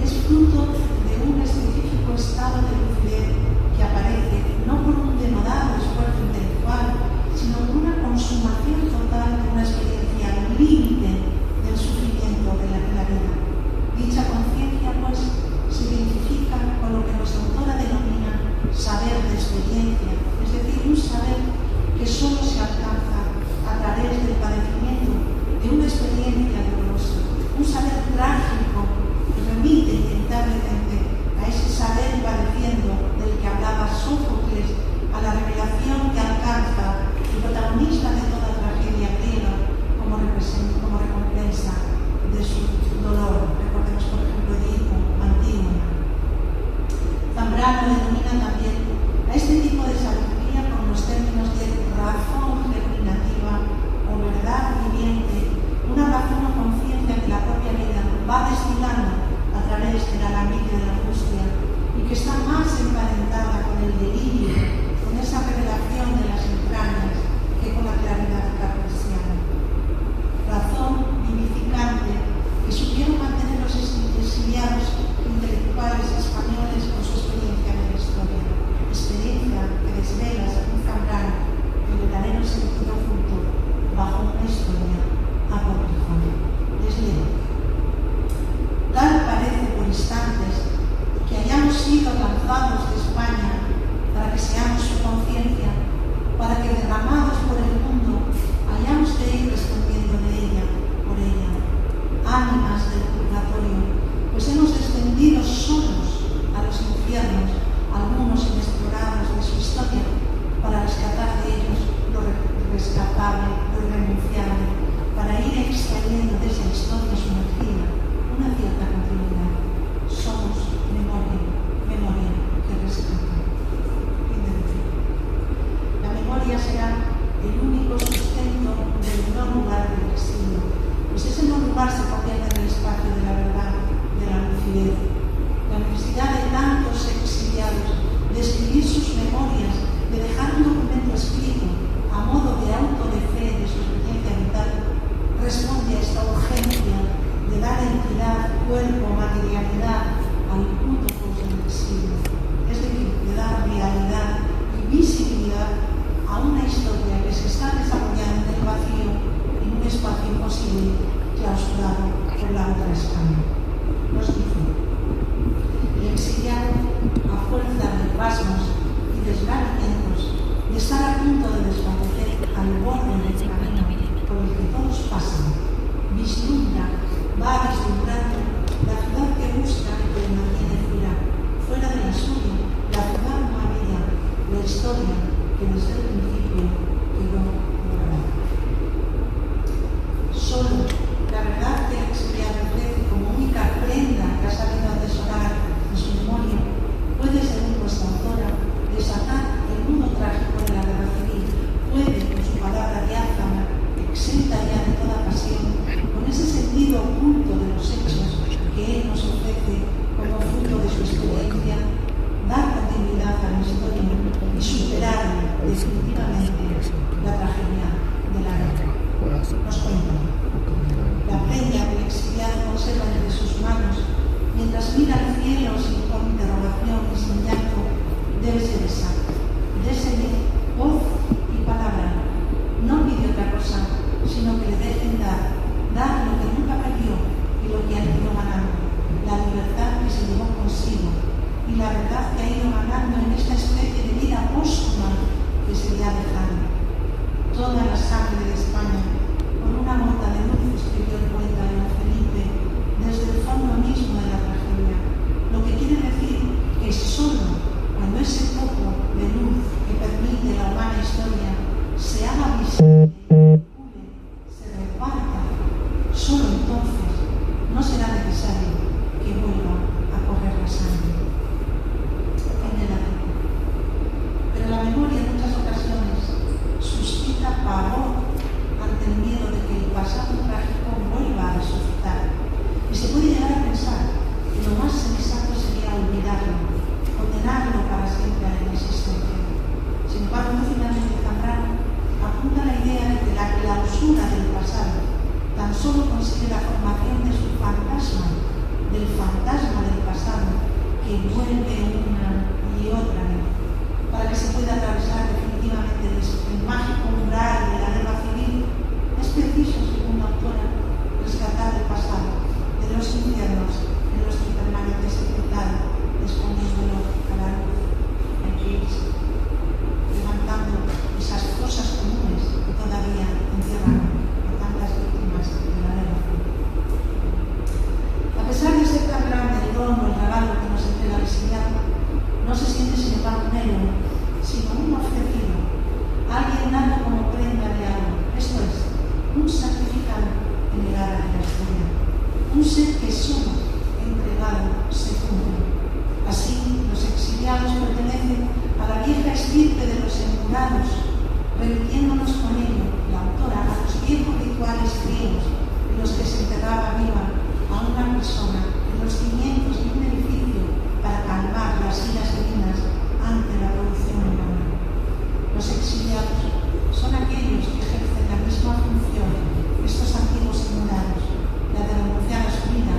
es fruto de un específico estado de lucidez que aparece no por un denodado esfuerzo intelectual, sino por una consumación total de una experiencia al límite del sufrimiento de la vida. Dicha conciencia, pues, se identifica con lo que nuestra autora denomina saber de experiencia, es decir, un saber que solo se alcanza a través del padecimiento de una experiencia dolorosa, un saber trágico que remite inevitablemente a ese saber padeciendo del que hablaba Sófocles, a la revelación que alcanza el protagonista de toda tragedia griega como recompensa de su dolor. Recordemos, por ejemplo, Edipo, Antígona. Zambrano denomina también a este tipo de sabiduría con los términos de razón germinativa o verdad viviente, una razón o conciencia que la propia vida va destilando a través del alambique de la angustia y que está más emparentada con el delirio, con esa revelación de las entrañas que con la claridad cartesiana. Razón vivificante que supieron mantener los exiliados intelectuales españoles con su experiencia de la historia, experiencia que desvela, según Zambrano, el verdadero sentido oculto bajo una historia apócrifa. Les leo. Tal parece por instantes que hayamos sido lanzados de España para que seamos su conciencia, para que derramados por el mundo hayamos de ir respondiendo de ella, por ella, ánimas del purgatorio, pues hemos descendido solos a los infiernos, algunos inexplorados de su historia, para rescatar de ellos lo rescatable, lo irrenunciable, para ir extrayendo de esa historia sumergida una cierta continuidad. Somos memoria que rescata. La memoria será el único sustento del no lugar del exilio, pues ese no lugar se convierte en el espacio de la verdad, de la lucidez, historia que desde el principio quedó guardada. Solo la verdad que el exiliado ofrece como única prenda que ha sabido atesorar en su memoria puede, según nuestra autora, desatar el nudo trágico de la guerra civil, puede, con su palabra diáfana, exenta ya de toda pasión, con ese sentido oculto de los hechos que él nos ofrece como fruto de su experiencia, dar continuidad a la historia y superar definitivamente la tragedia de la guerra. Nos cuenta. La prenda que el exiliado conserva entre sus manos, mientras mira al cielo sin con interrogación y sin llanto, debe ser esa. Désele voz y palabra. No pide otra cosa, sino que le dejen dar lo que nunca perdió y lo que ha ido ganando, la libertad que se llevó consigo y la verdad que ha ido ganando en esta especie de vida póstuma que se le ha dejado. Toda la sangre de España, con una gota de luz, escribió el poeta Don Felipe, desde el fondo mismo de la tragedia, lo que quiere decir que solo cuando ese poco de luz que permite la humana historia se haga visible, se reparta, solo entonces no será necesario que vuelva a correr la sangre. Pero la memoria en muchas ocasiones suscita pavor ante el miedo de que el pasado trágico vuelva a resucitar. Y se puede llegar a pensar que lo más sensato sería olvidarlo, condenarlo para siempre a la inexistencia. Sin embargo, finalmente Zambrano apunta la idea de que la clausura del pasado tan solo consigue la formación de su fantasma, del fantasma del pasado, que vuelve una y otra vez, para que se pueda atravesar definitivamente el mágico umbral de la guerra civil. Es preciso, según la autora, rescatar el pasado de los infiernos en los que permanece sepultado, exponiéndolo a la luz. Hay que irse levantando esas cosas comunes que todavía encierran a tantas víctimas de la guerra civil. A pesar de ser tan grande el don o el regalo que nos entrega el exiliado, no se siente sin embargo un héroe, sino un ofrecido, alguien dando como prenda de algo, esto es, un sacrificado en el área de la historia, un ser que solo entregado se cumple. Así, los exiliados pertenecen a la vieja estirpe de los emulados, remitiéndonos con ello, la autora, a los viejos rituales griegos en los que se enterraba viva a una persona en los cimientos de un edificio para calmar las iras divinas ante la producción humana. Los exiliados son aquellos que ejercen la misma función que estos antiguos emulados, la de renunciar a su vida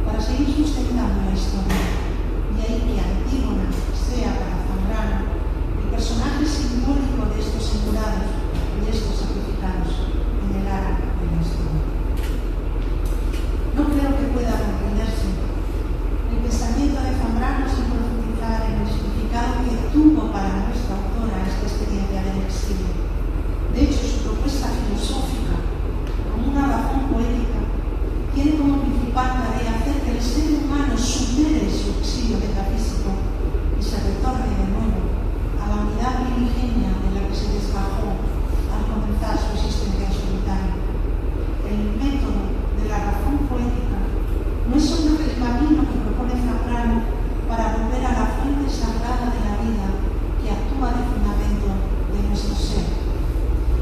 para seguir sustentando la historia. Y ahí que Antígona sea para Zambrano el personaje simbólico de estos emulados y de estos sacrificados en el ara de la historia. No creo que pueda comprenderse el pensamiento de Zambrano sin profundizar en el significado que tuvo para nuestra autora esta experiencia del exilio. De hecho, su propuesta filosófica, como una razón poética, tiene como principal tarea hacer que el ser humano supere su exilio metafísico y se retorne de nuevo a la unidad primigenia de la que se desgajó al comenzar su existencia solitaria. El método de la razón poética no es solo el camino que propone Zambrano para volver a la fuente sagrada de la vida que actúa de fundamento de nuestro ser.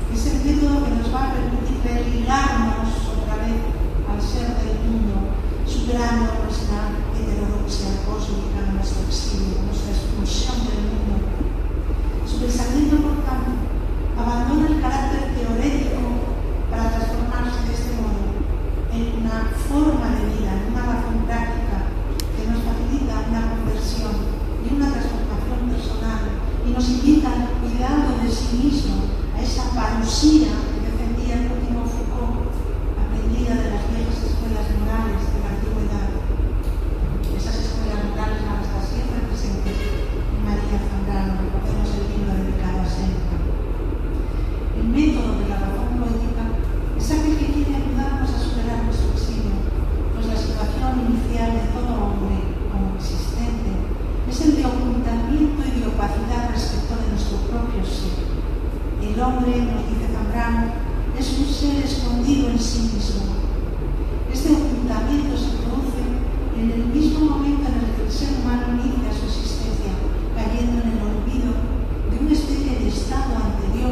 Es el método que nos va a permitir religarnos otra vez al ser del mundo, superando nuestra heterodoxia cósmica, nuestro exilio, nuestra expulsión del mundo. Su pensamiento, por tanto, abandona el carácter teorético para transformarse de este modo en una forma de vida, en una razón práctica que nos facilita una conversión y una transformación personal y nos invita al cuidado de sí mismo, a esa parusía que defendía el último Foucault, aprendida de las viejas escuelas morales de la antigüedad. Esas escuelas morales van a estar siempre presentes en María Zambrano, recordemos el libro dedicado a Séneca. El método de la razón poética es aquel que quiere ayudarnos a superar nuestro exilio, pues la situación inicial de todo hombre como existente es el de ocultamiento y de opacidad respecto de nuestro propio El hombre, nos dice Zambrano, es un ser escondido en sí mismo. Este ocultamiento se produce en el mismo momento en el que el ser humano inicia su existencia, cayendo en el olvido de una especie de estado anterior,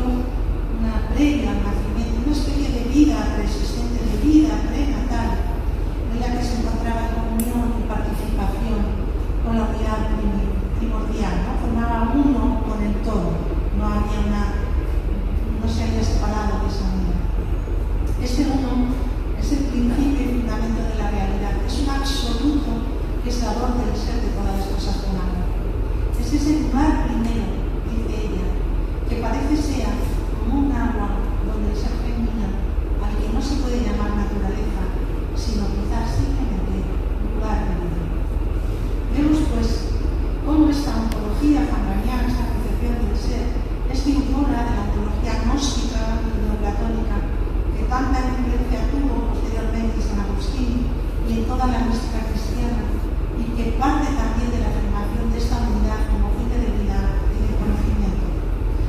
una previa al nacimiento, una especie de vida preexistente, de vida prenatal, en la que se encontraba en comunión y participación con la unidad primordial, ¿no? Formaba uno con el todo, no se había separado de esa unidad. Este uno es el principio y fundamento de la realidad, es un absoluto que es dador del ser de todas las cosas con amor. Es ese lugar primero, dice ella, que parece ser como un agua donde el ser femenino, al que no se puede llamar naturaleza, sino quizás simplemente lugar de vida. Vemos pues cómo esta ontología zambraniana, esta concepción del ser, es vinculada de la ontología gnóstica y neoplatónica que tanta influencia tuvo posteriormente en San Agustín y en toda la mística cristiana, y que parte también de la afirmación de esta unidad como fuente de vida y de conocimiento.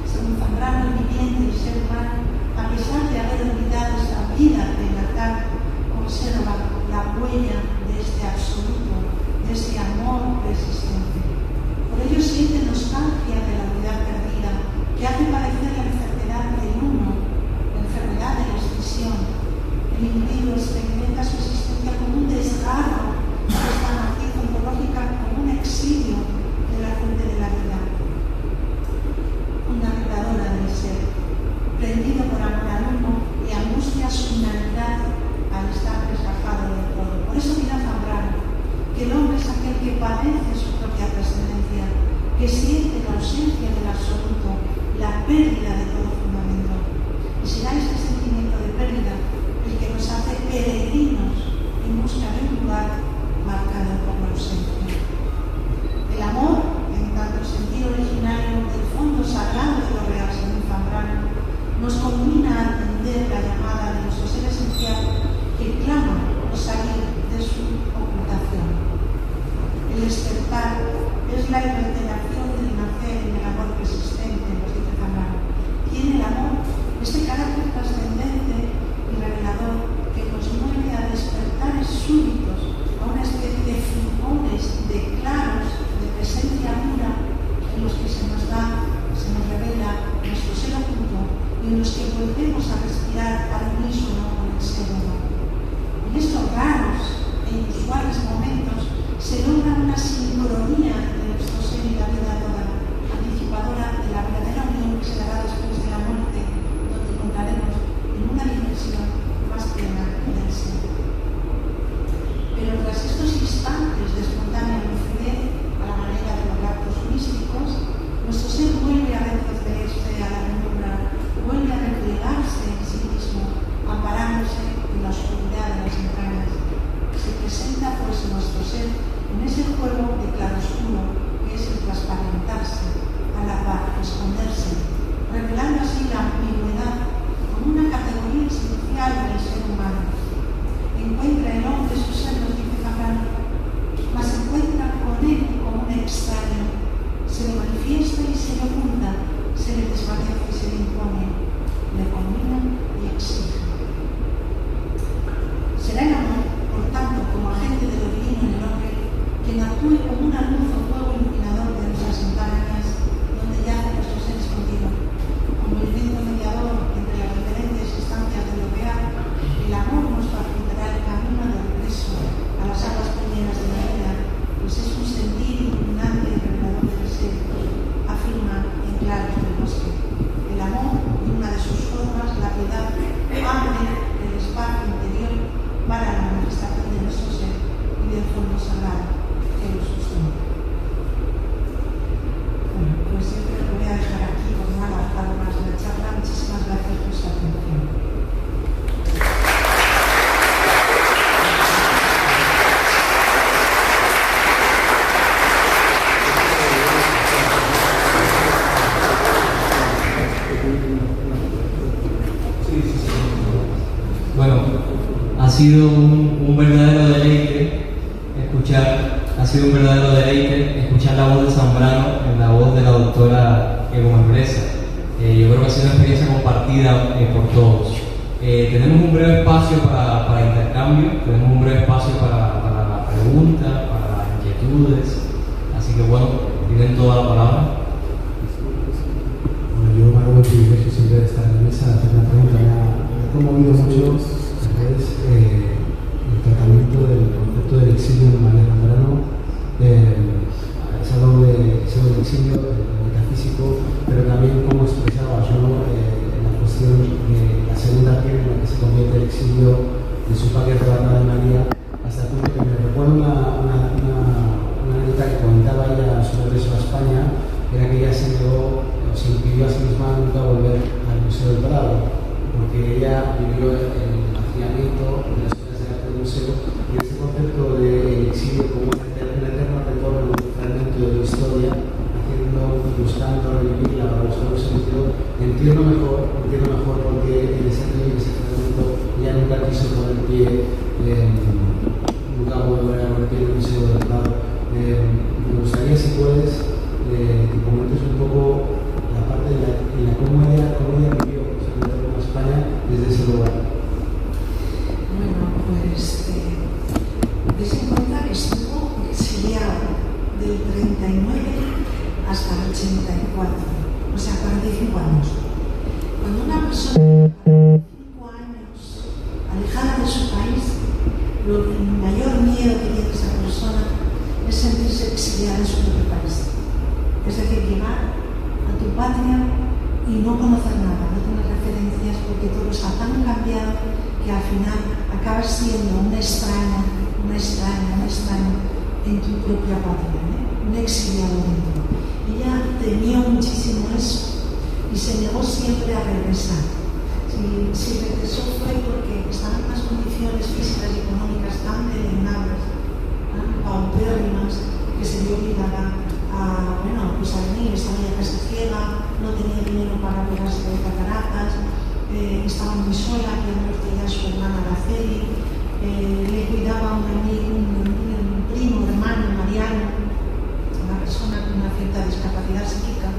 Según Zambrano, el viviente, el ser humano, a pesar de haber olvidado esa vida prenatal, conserva la huella de este absoluto, de este amor persistente. Por ello siente nostalgia de la unidad perdida, que hace parecer la enfermedad del uno, la enfermedad de la escisión. El individuo experimenta su existencia como un desgarro de esta matriz ontológica, como un exilio de la fuente de la vida. Una creadora del ser, prendido por amor al uno y angustia su humanidad al estar desgajado del todo. Por eso dirá Zambrano que el hombre es aquel que padece su propia trascendencia, que siente la ausencia del absoluto, la pérdida de todo fundamento. Y será este sentimiento de pérdida el que nos hace peregrinos en busca de un lugar marcado por la ausencia. El amor, en tanto sentido originario del fondo sagrado de lo real, según Zambrano, nos combina a atender la llamada de nuestro ser esencial que clama por salir de su ocultación. El despertar es la reiteración del nacer en el amor persistente, nos dice Zambrano. Tiene el amor este carácter trascendente y revelador que nos mueve a despertares súbitos, a una especie de fulgores, de claros, de presencia pura, en los que se nos revela nuestro ser oculto y en los que volvemos a respirar al unísono con el ser humano. En estos raros e inusuales momentos se logra una sincronía entre nuestro ser y la vida toda, anticipadora de la verdadera unión que se dará después de la muerte, donde encontraremos en una dimensión más plena del ser. Pero tras estos instantes de espontánea lucidez, a la manera de los actos místicos, nuestro ser vuelve a retrocederse a la penumbra, vuelve a replegarse en sí mismo, amparándose en la oscuridad de las entrañas. Se presenta pues nuestro ser en ese juego de claroscuro que es el transparentarse, a la par esconderse, revelando así la ambigüedad como una categoría esencial del ser humano. Encuentra el hombre su ser, nos dice Zambrano, mas se encuentra con él como un extraño, se le manifiesta y se le oculta, se le desvanece y se le impone, le combina y exige. Será el amor, por tanto, como agente de lo divino en el hombre, quien actúe como una luz o fuego iluminador de nuestras entrañas, donde yace nuestro ser escondido, como el viento mediador entre las diferentes instancias de lo real. El amor nos facilitará el camino de regreso a las aguas primeras de la vida, pues es un sentir iluminante y revelador del ser, afirma en Claros del Bosque. El amor, en una de sus formas, la piedad, abre el espacio interior para la manifestación de nuestro ser y del fondo sagrado que lo sostiene. Bueno, pues yo creo que voy a dejar aquí porque me ha avanzado más de la charla. Muchísimas gracias por su atención. Bueno, ha sido un verdadero deleite escuchar la voz de Zambrano en la voz de la doctora Ego Membresa. Yo creo que ha sido una experiencia compartida por todos. Tenemos un breve espacio para intercambio, tenemos un breve espacio para preguntas, para inquietudes, así que bueno, tienen toda la palabra. Bueno, yo me hago el privilegio siempre de estar en la mesa, de hacer una pregunta. Me ha conmovido mucho el tratamiento del concepto del exilio de María Zambrano, ese doble exilio, el metafísico, pero también cómo expresaba yo en la cuestión de la segunda piel en la que se convierte el exilio de su padre arrebatado de María, hasta el punto que me recuerdo una anécdota que comentaba ella sobre eso a España, era que ella se negó, o se impidió a sí misma nunca volver al Museo del Prado, porque ella vivió el hacinamiento de las obras de arte del museo y ese concepto de exilio como un eterno retorno, un fragmento de la historia, buscando revivirla para buscar un sentido, entiendo mejor porque en ese fragmento ya nunca quiso poner pie, nunca volver a poner pie en el Museo del Prado. Me gustaría, si puedes, que comentes un poco la parte en la cómo ella vivió en España desde ese lugar. Bueno, pues des en cuenta que estuvo exiliado del 39 hasta el 84, o sea, 45 años. Cuando una persona de 45 años alejada de su país, el mayor miedo que tiene esa persona es sentirse exiliada en su propio país. Es decir, llegar a tu patria y no conocer nada, no tener referencias, porque todo está tan cambiado que al final acabas siendo un extraño en tu propia patria, un exiliado dentro. Ella temió muchísimo eso y se negó siempre a regresar. Si regresó fue porque estaban en unas condiciones físicas y económicas tan deleznables, tan paupérrimas, que se vio obligada a venir. Estaba ya casi ciega, no tenía dinero para operarse de cataratas, estaba muy sola, había muerto ya su hermana Araceli, le cuidaba un primo hermano, Mariano, una persona con una cierta discapacidad psíquica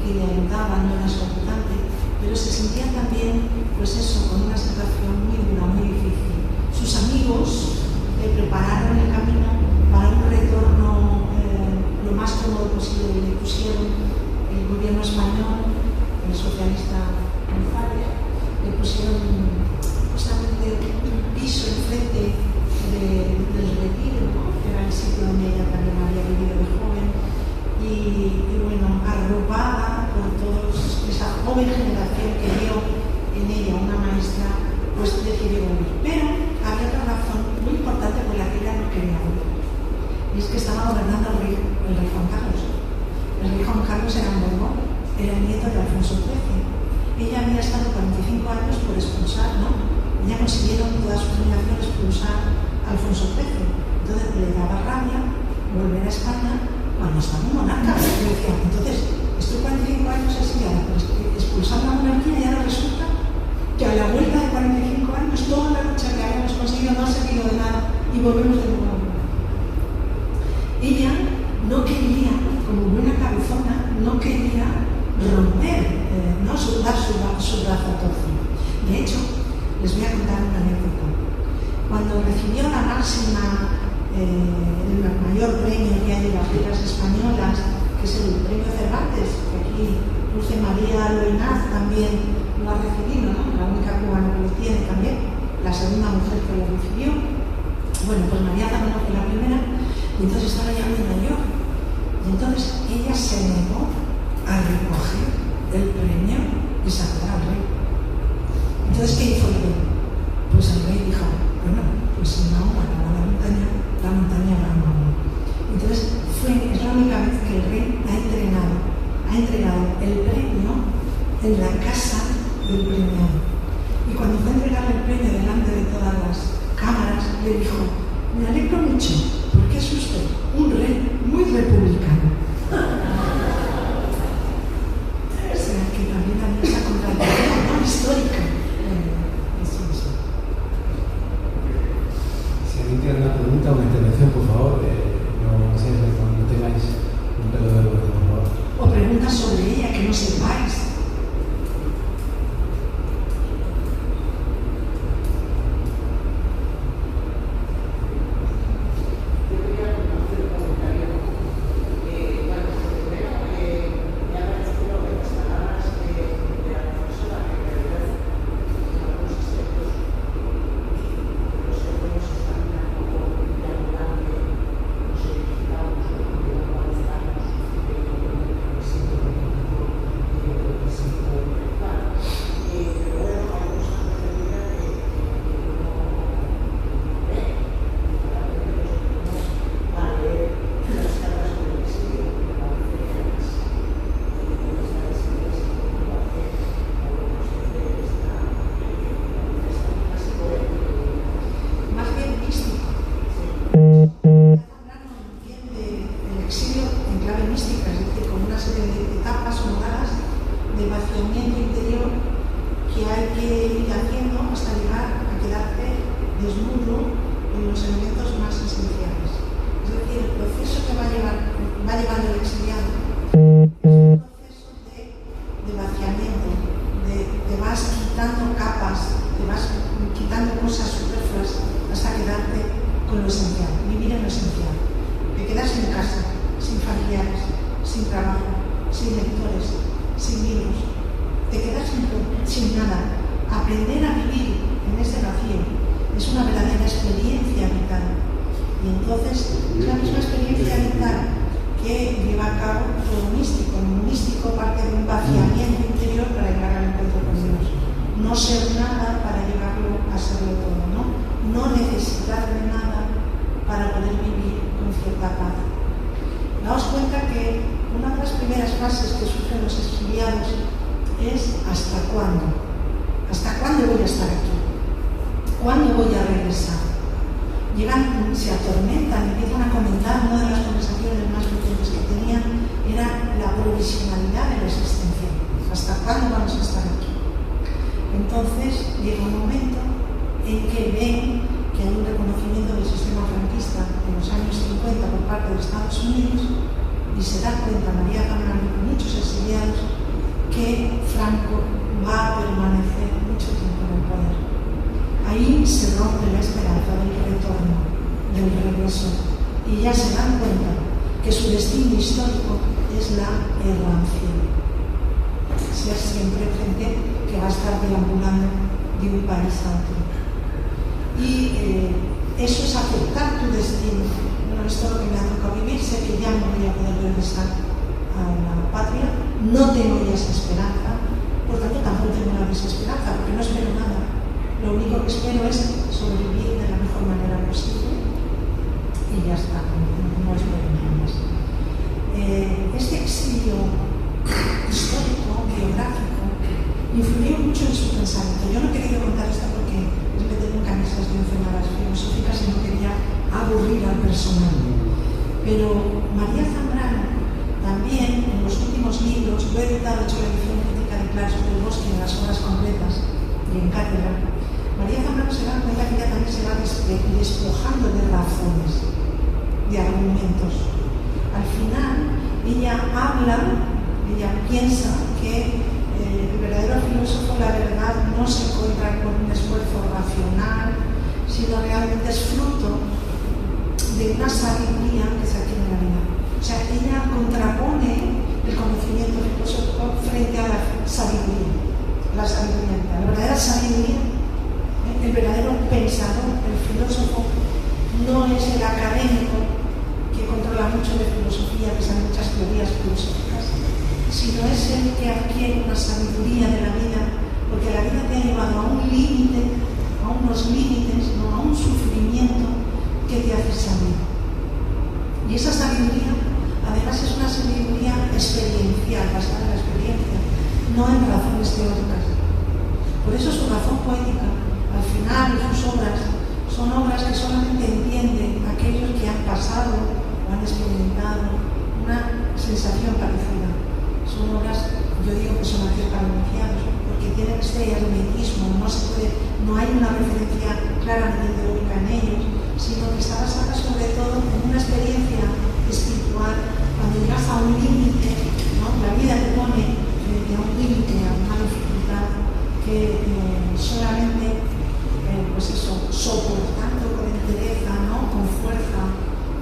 que le ayudaba, no era su ayudante, pero se sentía también, pues eso, con una situación muy dura, muy difícil. Sus amigos le prepararon el camino para un retorno lo más cómodo posible. Le pusieron el gobierno español, el socialista González, le pusieron justamente un piso enfrente del Retiro, ¿no? Que era el sitio donde ella también había vivido de joven, y bueno, arropada por toda esa joven generación que vio en ella una maestra, pues decidió volver. Pero había otra razón muy importante por la que ella no quería volver, y es que estaba gobernando el rey Juan Carlos. El rey Juan Carlos era un Borbón, era el nieto de Alfonso XIII. Ella había estado 45 años por expulsar, ¿no? Ya consiguieron toda su generación expulsar a Alfonso XIII. Entonces le daba rabia volver a España cuando estaba un monarca. Y decía, entonces, estoy 45 años exiliada, pero expulsar la monarquía y ahora resulta que a la vuelta de 45 años toda la lucha que habíamos conseguido no ha servido de nada y volvemos de nuevo a la monarquía. Ella no quería, como buena cabezona, no quería romper, no dar su brazo a torcer. De hecho, les voy a contar una anécdota. Cuando recibió la máxima, el mayor premio que hay de las letras españolas, que es el premio Cervantes, que aquí Dulce María Loinaz también lo ha recibido, ¿no? La única cubana que lo tiene también, la segunda mujer que lo recibió. Bueno, pues María Zambrano fue la primera, y entonces estaba ya en Nueva York. Y entonces ella se negó a recoger el premio y saludar al rey. Entonces, ¿qué hizo el rey? Pues el rey dijo, bueno, pues si Mahoma ganó la montaña habrá Mahoma. Entonces, es la única vez que el rey ha entregado el premio en la casa del premiado. Y cuando fue a entregarle el premio delante de todas las cámaras, le dijo, me alegro mucho, porque es usted un rey muy republicano. O sea, que también había esa contradicción histórica. Si alguien tiene una pregunta o una intervención, por favor, no tengáis un pelo de vergüenza, por favor. O preguntas sobre ella que no sepáis. de vaciamiento interior que hay que ir haciendo hasta llegar a quedarte desnudo en los elementos más esenciales. Es decir, el proceso que va llevando el exiliado es un proceso de vaciamiento, te vas quitando capas, te vas quitando cosas superfluas hasta quedarte con lo esencial, vivir en lo esencial. Te quedas sin casa, sin familiares, sin trabajo, sin lectores, sin libros, te quedas sin nada. Aprender a vivir en ese vacío es una verdadera experiencia vital. Y entonces es la misma experiencia vital que lleva a cabo todo místico. Un místico parte de un vaciamiento interior para llegar al encuentro con Dios. No ser nada para llevarlo a serlo todo, no necesitar de nada para poder vivir con cierta paz. Daos cuenta que una de las primeras fases que sufren los exiliados es ¿hasta cuándo? ¿Hasta cuándo voy a estar aquí? ¿Cuándo voy a regresar? Llegan, se atormentan, empiezan a comentar. Una de las conversaciones más potentes que tenían era la provisionalidad de la existencia. ¿Hasta cuándo vamos a estar aquí? Entonces llega un momento en que ven que hay un reconocimiento del sistema franquista en los años 50 por parte de Estados Unidos y se da cuenta María Zambrano y muchos exiliados que Franco va a permanecer mucho tiempo en el poder. Ahí se rompe la esperanza del retorno, del regreso, y ya se dan cuenta que su destino histórico es la errancia. Ser siempre gente que va a estar deambulando de un país a otro. Y eso es aceptar tu destino. Bueno, esto es lo que me ha tocado vivir, sé que ya no voy a poder regresar a la patria, no tengo ya esa esperanza, por tanto tampoco tengo la desesperanza, porque no espero nada. Lo único que espero es sobrevivir de la mejor manera posible y ya está, no espero nada más. Este exilio histórico, biográfico, influyó mucho en su pensamiento. Yo no he querido contar esto porque es meter en camisas de enfermedades filosóficas y no quería aburrir al personal. Pero María Zambrano también, en los últimos libros, lo he editado, hecho la edición crítica de Claros del Bosque en las obras completas y en cátedra. María Zambrano se da cuenta que ella también se va despojando de razones, de argumentos. Al final, ella piensa que el verdadero filósofo, la verdad, no se encuentra con un esfuerzo racional, sino realmente es fruto de una sabiduría que se adquiere en la vida. O sea, ella contrapone el conocimiento filosófico frente a la sabiduría. La sabiduría, la verdadera sabiduría, el verdadero pensador, el filósofo, no es el académico que controla mucho de filosofía, que sabe muchas teorías filosóficas, sino es el que adquiere una sabiduría de la vida, porque la vida te ha llevado a un límite, a unos límites, no a un sufrimiento que te hace salir. Y esa sabiduría, además, es una sabiduría experiencial, basada en la experiencia, no en razones teóricas. Por eso su razón poética, al final, sus obras, son obras que solamente entienden aquellos que han pasado o han experimentado una sensación parecida. Son obras, yo digo que son aquellos para iniciados, porque tienen este hermetismo, no hay una referencia claramente teórica en ellos, sino que está basada sobre todo en una experiencia espiritual. Cuando llegas a un límite, ¿no? La vida te pone frente a un límite, a una dificultad que solamente soportando con entereza, ¿no? Con fuerza,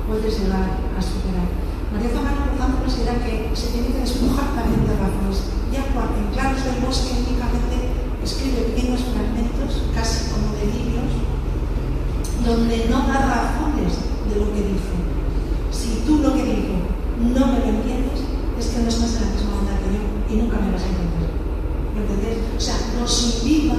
puedes llegar a superar. María Zambrano, por tanto, considera que se tiene que despojar también de razones. Ya en Claros del Bosque únicamente escribe pequeños fragmentos, casi como delirios, donde no da razones de lo que dice. Si tú lo que digo no me lo entiendes, es que no estás en la misma onda que yo y nunca me vas a entender. ¿Me entendés? O sea, nos invita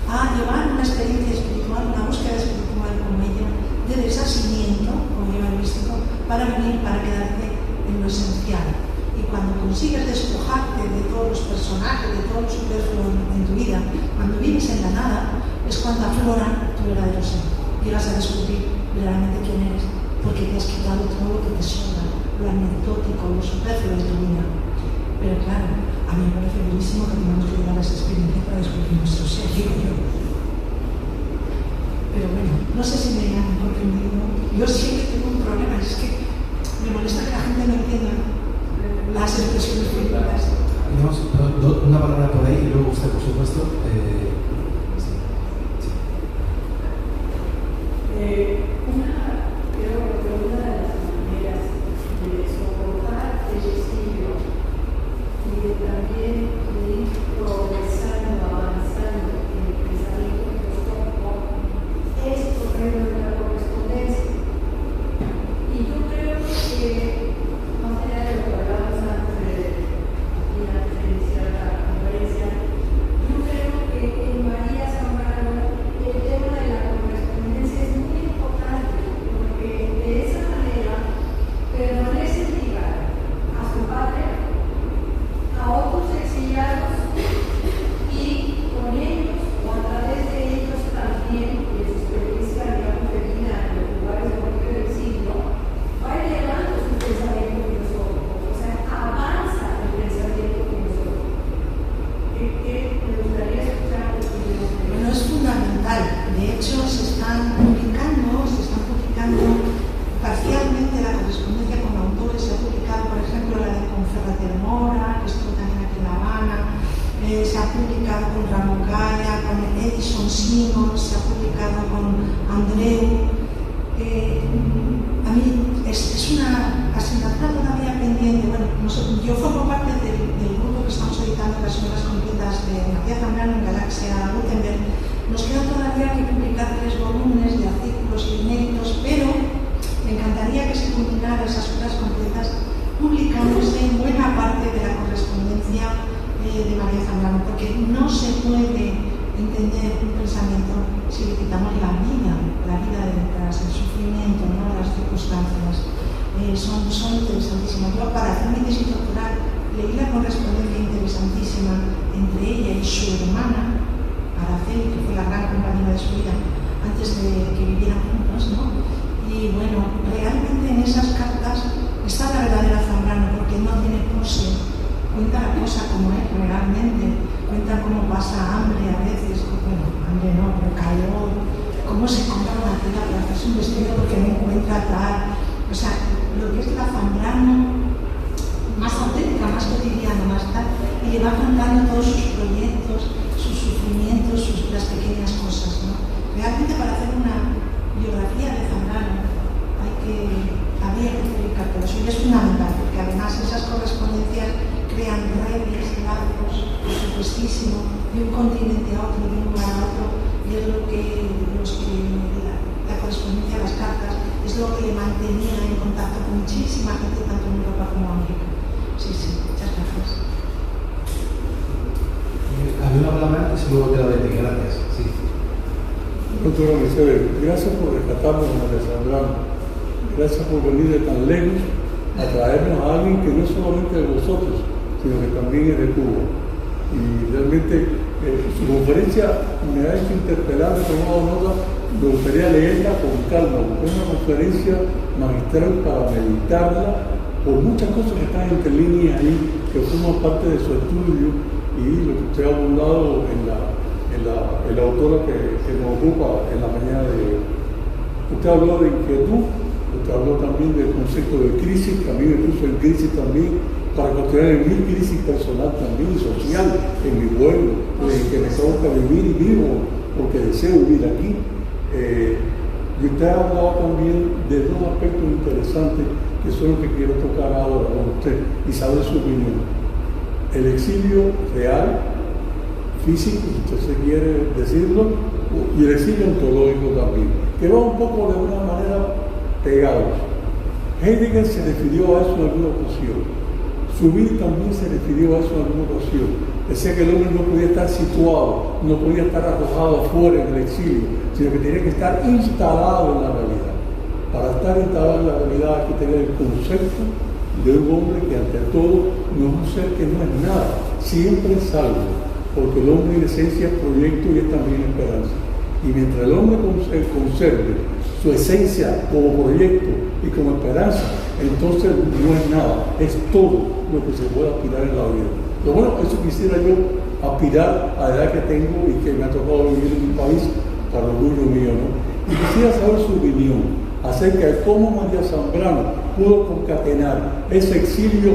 a llevar una experiencia espiritual, una búsqueda espiritual con ella, de desasimiento, como lleva el místico, para vivir, para quedarte en lo esencial. Y cuando consigues despojarte de todos los personajes, de todo lo superfluo en tu vida, cuando vives en la nada, es cuando aflora tu verdadero ser. Llegas a descubrir verdaderamente quién eres, porque te has quitado todo lo que te sobra, lo anecdótico, lo superfluo de tu vida. Pero claro, a mí me parece buenísimo que tengamos que llegar a esa experiencia para descubrir nuestro ser, digo yo. Pero bueno, no sé si me han comprendido. Yo siempre tengo un problema, es que me molesta que la gente no entienda las expresiones físicas. Digamos, una palabra por ahí y luego usted, por supuesto. Creo que una de las maneras de soportar el exilio y de también ir progresando, avanzando en el pensamiento filosófico es por medio de la correspondencia. Y yo creo que, más allá de lo que hablamos antes de iniciar la conferencia, yo creo que en María Zambrano el tema de la correspondencia es muy importante, porque de esa manera permanece ligada a su patria, a otros exiliados y con ellos o a través de ellos también, de su experiencia, digamos, de vida en los lugares de origen del exilio, va elevando su pensamiento filosófico, o sea, avanza el pensamiento filosófico. Me gustaría escuchar lo que Bueno, es fundamental. De hecho, se están publicando parcialmente la correspondencia con autores. Se ha publicado, por ejemplo, la de Conferrat de Mora, que estuvo también aquí en La Habana. Se ha publicado con Ramón Gaya, con Edison Simons, se ha publicado con Andreu. A mí es una asignatura todavía pendiente. Bueno, yo formo parte del grupo que estamos editando las obras completas de María Zambrano en Galaxia Gutenberg. Nos quedan todavía que publicar 3 volúmenes de artículos inéditos, pero me encantaría que se culminara esas obras completas publicándose buena parte de la correspondencia de María Zambrano, porque no se puede entender un pensamiento si le quitamos la vida de detrás, el sufrimiento, ¿no? Las circunstancias. Son interesantísimas. Yo, para hacer mi tesis doctoral, leí la correspondencia interesantísima entre ella y su hermana, Araceli, que fue la gran compañera de su vida antes de que vivieran juntos, ¿no? Y bueno, realmente en esas cartas está la verdadera Zambrano, porque no tiene pose, cuenta la cosa como es realmente, cuenta cómo pasa hambre a veces, bueno, hambre no, pero calor, cómo se compra una tela para hacerse un vestido porque no encuentra tal, o sea, lo que es la Zambrano más auténtica, más cotidiana, más tal, y le va contando todos sus proyectos, sus sufrimientos, las pequeñas cosas, ¿no? Realmente para hacer una biografía de Zambrano habría que publicar todo eso, y es fundamental, porque además esas correspondencias crean redes, largos, por supuestísimo, de un continente a otro, de un lugar a otro, y es lo que la correspondencia, las cartas, es lo que le mantenía en contacto con muchísima gente, tanto en Europa como en América. Sí, muchas gracias. Había una palabra antes y luego te la doy. Gracias. Sí. Doctora Mercedes, gracias por rescatarnos a María Zambrano. Gracias por venir de tan lejos a traernos a alguien que no es solamente de vosotros, sino que también es de Cuba. Y realmente su conferencia me ha hecho interpelar, he tomado nota, me gustaría leerla con calma, porque es una conferencia magistral para meditarla por muchas cosas que están entre líneas ahí, que forman parte de su estudio y lo que usted ha abundado en la autora que nos ocupa en la mañana de hoy. Usted habló de inquietud, usted habló también del concepto de crisis, también me puso en crisis también para construir mi crisis personal también, social, en mi pueblo, que me toca vivir y vivo, porque deseo vivir aquí. Y usted ha hablado también de 2 aspectos interesantes que son los que quiero tocar ahora con usted y saber su opinión. El exilio real, físico, si usted se quiere decirlo, y el exilio ontológico también, que va un poco de una manera pegados. Heidegger se refirió a eso en alguna ocasión. Subir también se refirió a eso en alguna ocasión. Decía que el hombre no podía estar situado, no podía estar arrojado afuera en el exilio, sino que tenía que estar instalado en la realidad. Para estar instalado en la realidad hay que tener el concepto de un hombre que ante todo no es un ser que no es nada, siempre es algo, porque el hombre en esencia es proyecto y es también esperanza. Y mientras el hombre conserve su esencia como proyecto y como esperanza, entonces no es nada, es todo. lo que se puede aspirar en la vida. Pero bueno, eso quisiera yo aspirar a la edad que tengo y que me ha tocado vivir en mi país, para el orgullo mío, ¿no? Y quisiera saber su opinión acerca de cómo María Zambrano pudo concatenar ese exilio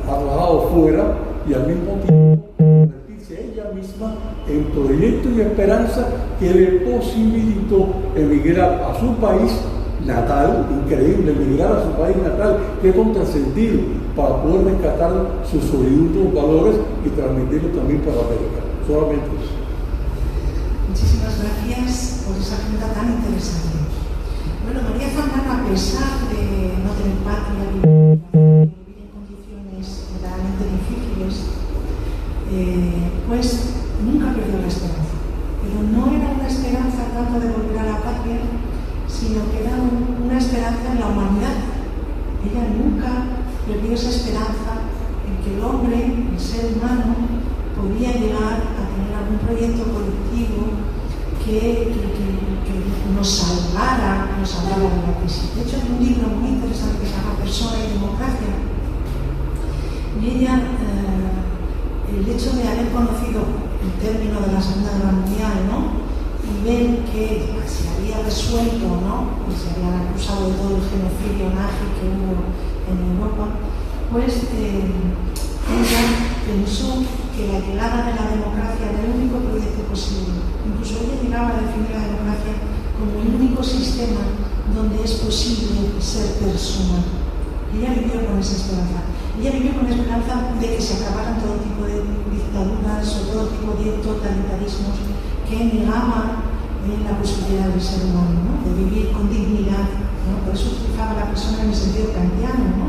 arrojado fuera y al mismo tiempo convertirse ella misma en proyecto y esperanza que le posibilitó emigrar a su país natal, increíble, emigrar a su país natal, que es contrasentido, para poder rescatar sus soliduros valores y transmitirlos también para América. Solamente eso. Muchísimas gracias por esa pregunta tan interesante. Bueno, María Zambrano, a pesar de no tener patria, vivir en condiciones verdaderamente difíciles, pues nunca perdió la esperanza. Pero no era una esperanza tanto de volver a la patria, sino que era una esperanza en la humanidad. Ella nunca perdió esa esperanza en que el hombre, el ser humano, podía llegar a tener algún proyecto colectivo que nos salvara de la crisis. De hecho, hay un libro muy interesante que se llama Persona y Democracia, y ella, el hecho de haber conocido el término de la Segunda Guerra Mundial, ¿no?, y ver que se había resuelto, ¿no?, y se habían acusado de todo el genocidio nazi que hubo en Europa, pues ella pensó que la llegada de la democracia era el único proyecto posible. Incluso ella llegaba a definir la democracia como el único sistema donde es posible ser persona. Ella vivió con esa esperanza. Ella vivió con la esperanza de que se acabaran todo tipo de dictaduras o todo tipo de totalitarismos que negaban la posibilidad del ser humano, ¿no?, de vivir con dignidad, ¿no? Por eso utilizaba la persona en el sentido kantiano, ¿no?,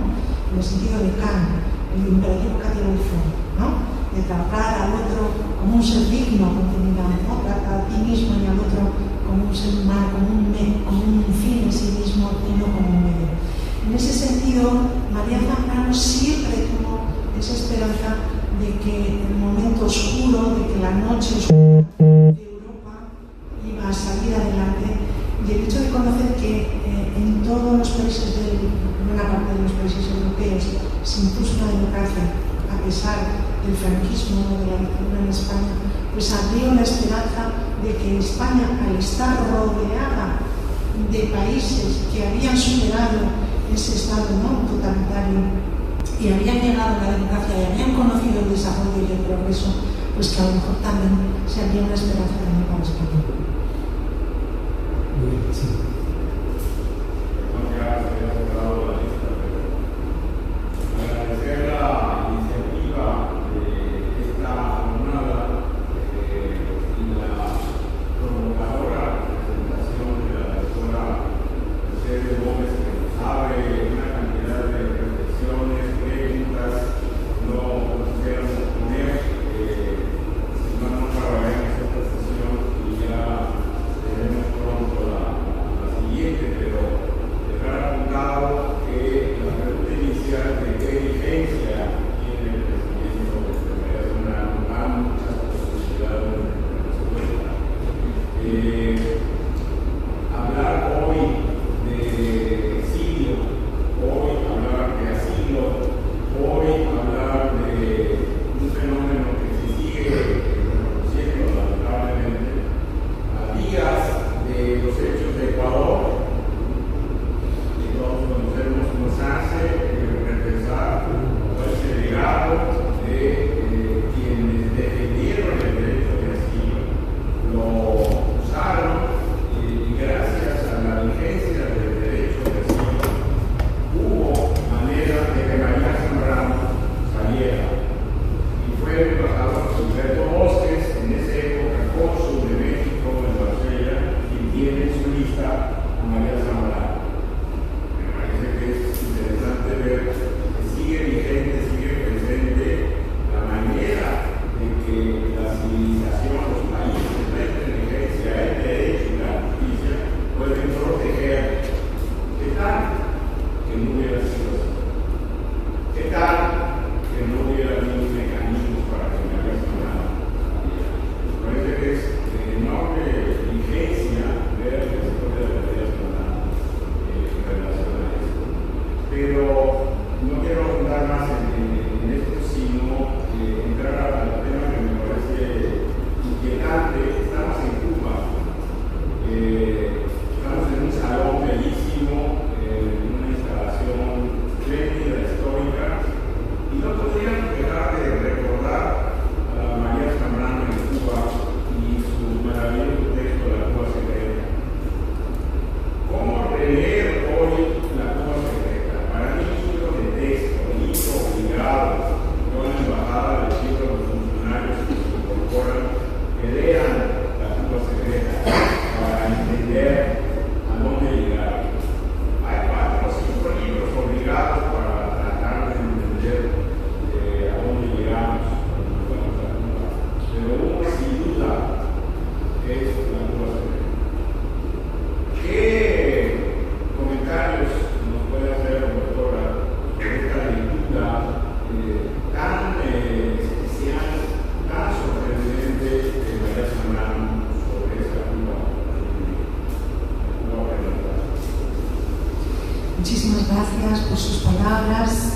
en el sentido de Kant, el imperativo categórico, ¿no?, de tratar al otro como un ser digno con dignidad, ¿no?, tratar a ti mismo y al otro como un ser humano, como un fin en sí mismo y no como un medio. En ese sentido, María Zambrano siempre tuvo esa esperanza de que el momento oscuro, de que la noche oscura de Europa iba a salir adelante, y el hecho de conocer que en todos los países, buena parte de los países europeos, se impuso una democracia a pesar del franquismo o de la dictadura en España, pues abrió la esperanza de que España, al estar rodeada de países que habían superado ese estado, ¿no?, totalitario y habían llegado a la democracia y habían conocido el desarrollo y el progreso, pues que a lo mejor también se abría una esperanza también para España. Muy bien, sí. Agradecer la iniciativa de esta jornada y la provocadora presentación de la doctora Mercedes Gómez, que nos abre una cantidad de reflexiones, preguntas, no quisiéramos poner, si no nos acabaremos esta sesión y ya tenemos pronto la siguiente, pero dejar apuntado que gracias por sus palabras.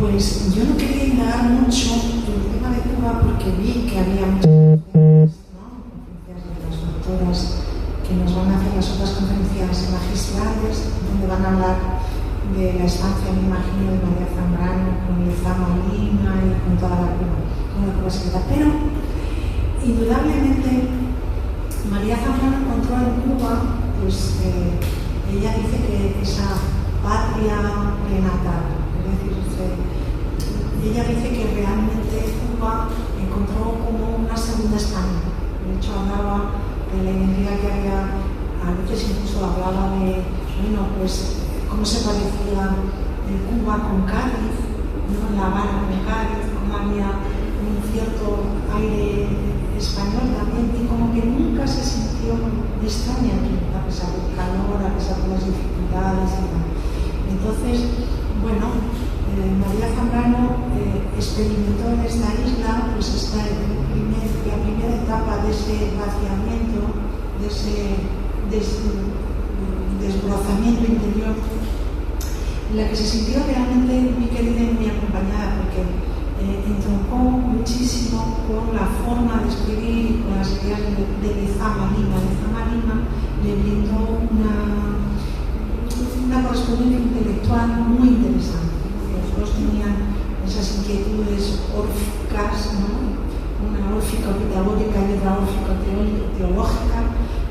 Pues yo no quería indagar mucho en el tema de Cuba porque vi que había muchas conferencias, conferencias de las doctoras que nos van a hacer las otras conferencias magistrales, donde van a hablar de la estancia, me imagino, de María Zambrano con Lezama Lima y con toda la Cuba secreta. Pero, indudablemente, María Zambrano encontró en Cuba, pues, ella dice que esa patria prenatal, es decir, ella dice que realmente Cuba encontró como una segunda España. De hecho, hablaba de la identidad que había, a veces incluso hablaba de, bueno, pues, cómo se parecía Cuba con Cádiz, ¿no? La Habana con Cádiz, cómo había un cierto aire español también, y como que nunca se sintió extraña aquí, a pesar del calor, a pesar de las dificultades y tal. Entonces, bueno, María Zambrano experimentó en esta isla pues la primera etapa de ese vaciamiento, de ese desbrozamiento interior, en la que se sintió realmente muy querida y muy acompañada, porque entroncó muchísimo con la forma de escribir y con las ideas de Lezama Lima. Lezama Lima le brindó una correspondencia intelectual muy interesante. Los dos tenían esas inquietudes órficas, ¿no? Una órfico-pedagógica y otra órfico-teológica,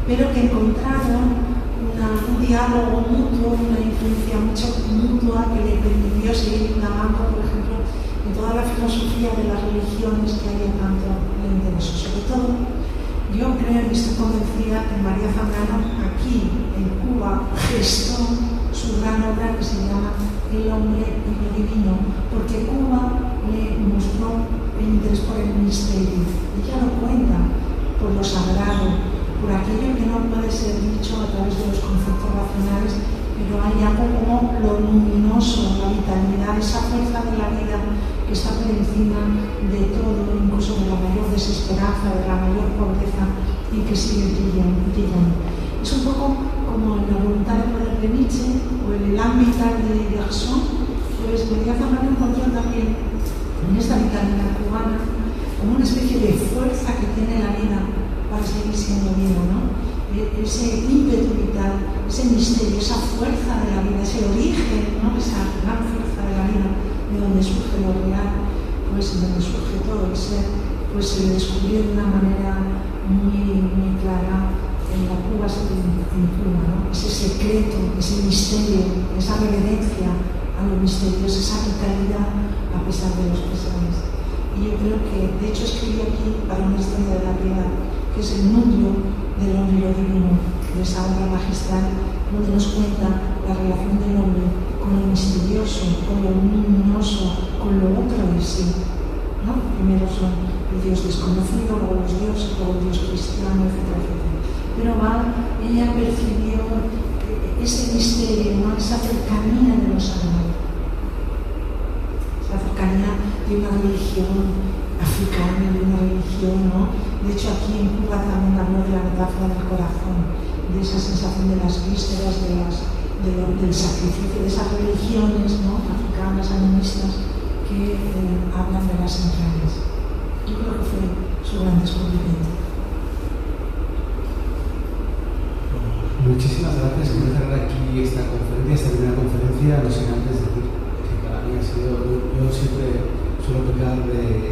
pero que encontraron un diálogo mutuo, una influencia mutua que le permitió seguir indagando, por ejemplo, en toda la filosofía de las religiones que a ella tanto le interesó. Sobre todo, yo creo y estoy convencida que María Zambrano aquí en Cuba gestó su gran obra que se llama El hombre y lo divino, porque Cuba le mostró el interés por el misterio. Ella lo cuenta por lo sagrado, por aquello que no puede ser dicho a través de los conceptos racionales, pero hay algo como lo luminoso, la vitalidad, esa fuerza de la vida que está por encima de todo, incluso de la mayor desesperanza, de la mayor pobreza, y que sigue brillando. Es un poco como en la voluntad de poder de Nietzsche o en el ámbito de Garçon, pues María Zambrano encontró también en esta vitalidad cubana como una especie de fuerza que tiene la vida para seguir siendo vida, ¿no? Ese ímpetu vital, ese misterio, esa fuerza de la vida, ese origen, ¿no? Esa gran fuerza de la vida, de donde surge lo real, pues de donde surge todo el ser, pues se le descubrió de una manera muy, muy clara en la Cuba, en Cuba, ¿no? Ese secreto, ese misterio, esa reverencia a lo misterioso, esa vitalidad a pesar de los pesares. Y yo creo que, de hecho, escribí aquí para una historia de la piedad, que es el núcleo del hombre y lo divino, de esa obra magistral, donde nos cuenta la relación del hombre con lo misterioso, con lo luminoso, con lo otro de sí, ¿no? Primero son el Dios desconocido, luego los dioses, luego el Dios cristiano, etcétera, etcétera. Pero ella percibió ese misterio, ¿no? Esa cercanía de lo sagrado, esa cercanía de una religión africana, de una religión, ¿no? De hecho, aquí en Cuba también habló de la metáfora del corazón, de esa sensación de las vísceras, del sacrificio, de esas religiones, ¿no? Africanas, animistas, que hablan de las entrañas. Yo creo que fue su gran descubrimiento. Muchísimas gracias por cerrar aquí esta primera conferencia. No sé antes decir que para mí ha sido, yo siempre suelo pecar de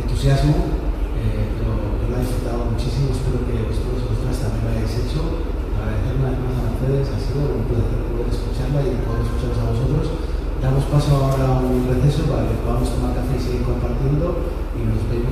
entusiasmo, pero yo lo he disfrutado muchísimo. Espero que vosotras también lo hayáis hecho. Agradecer una vez más a Mercedes, ha sido un placer poder escucharla y poder escucharos a vosotros. Damos paso ahora a un receso para que podamos tomar café y seguir compartiendo, y nos vemos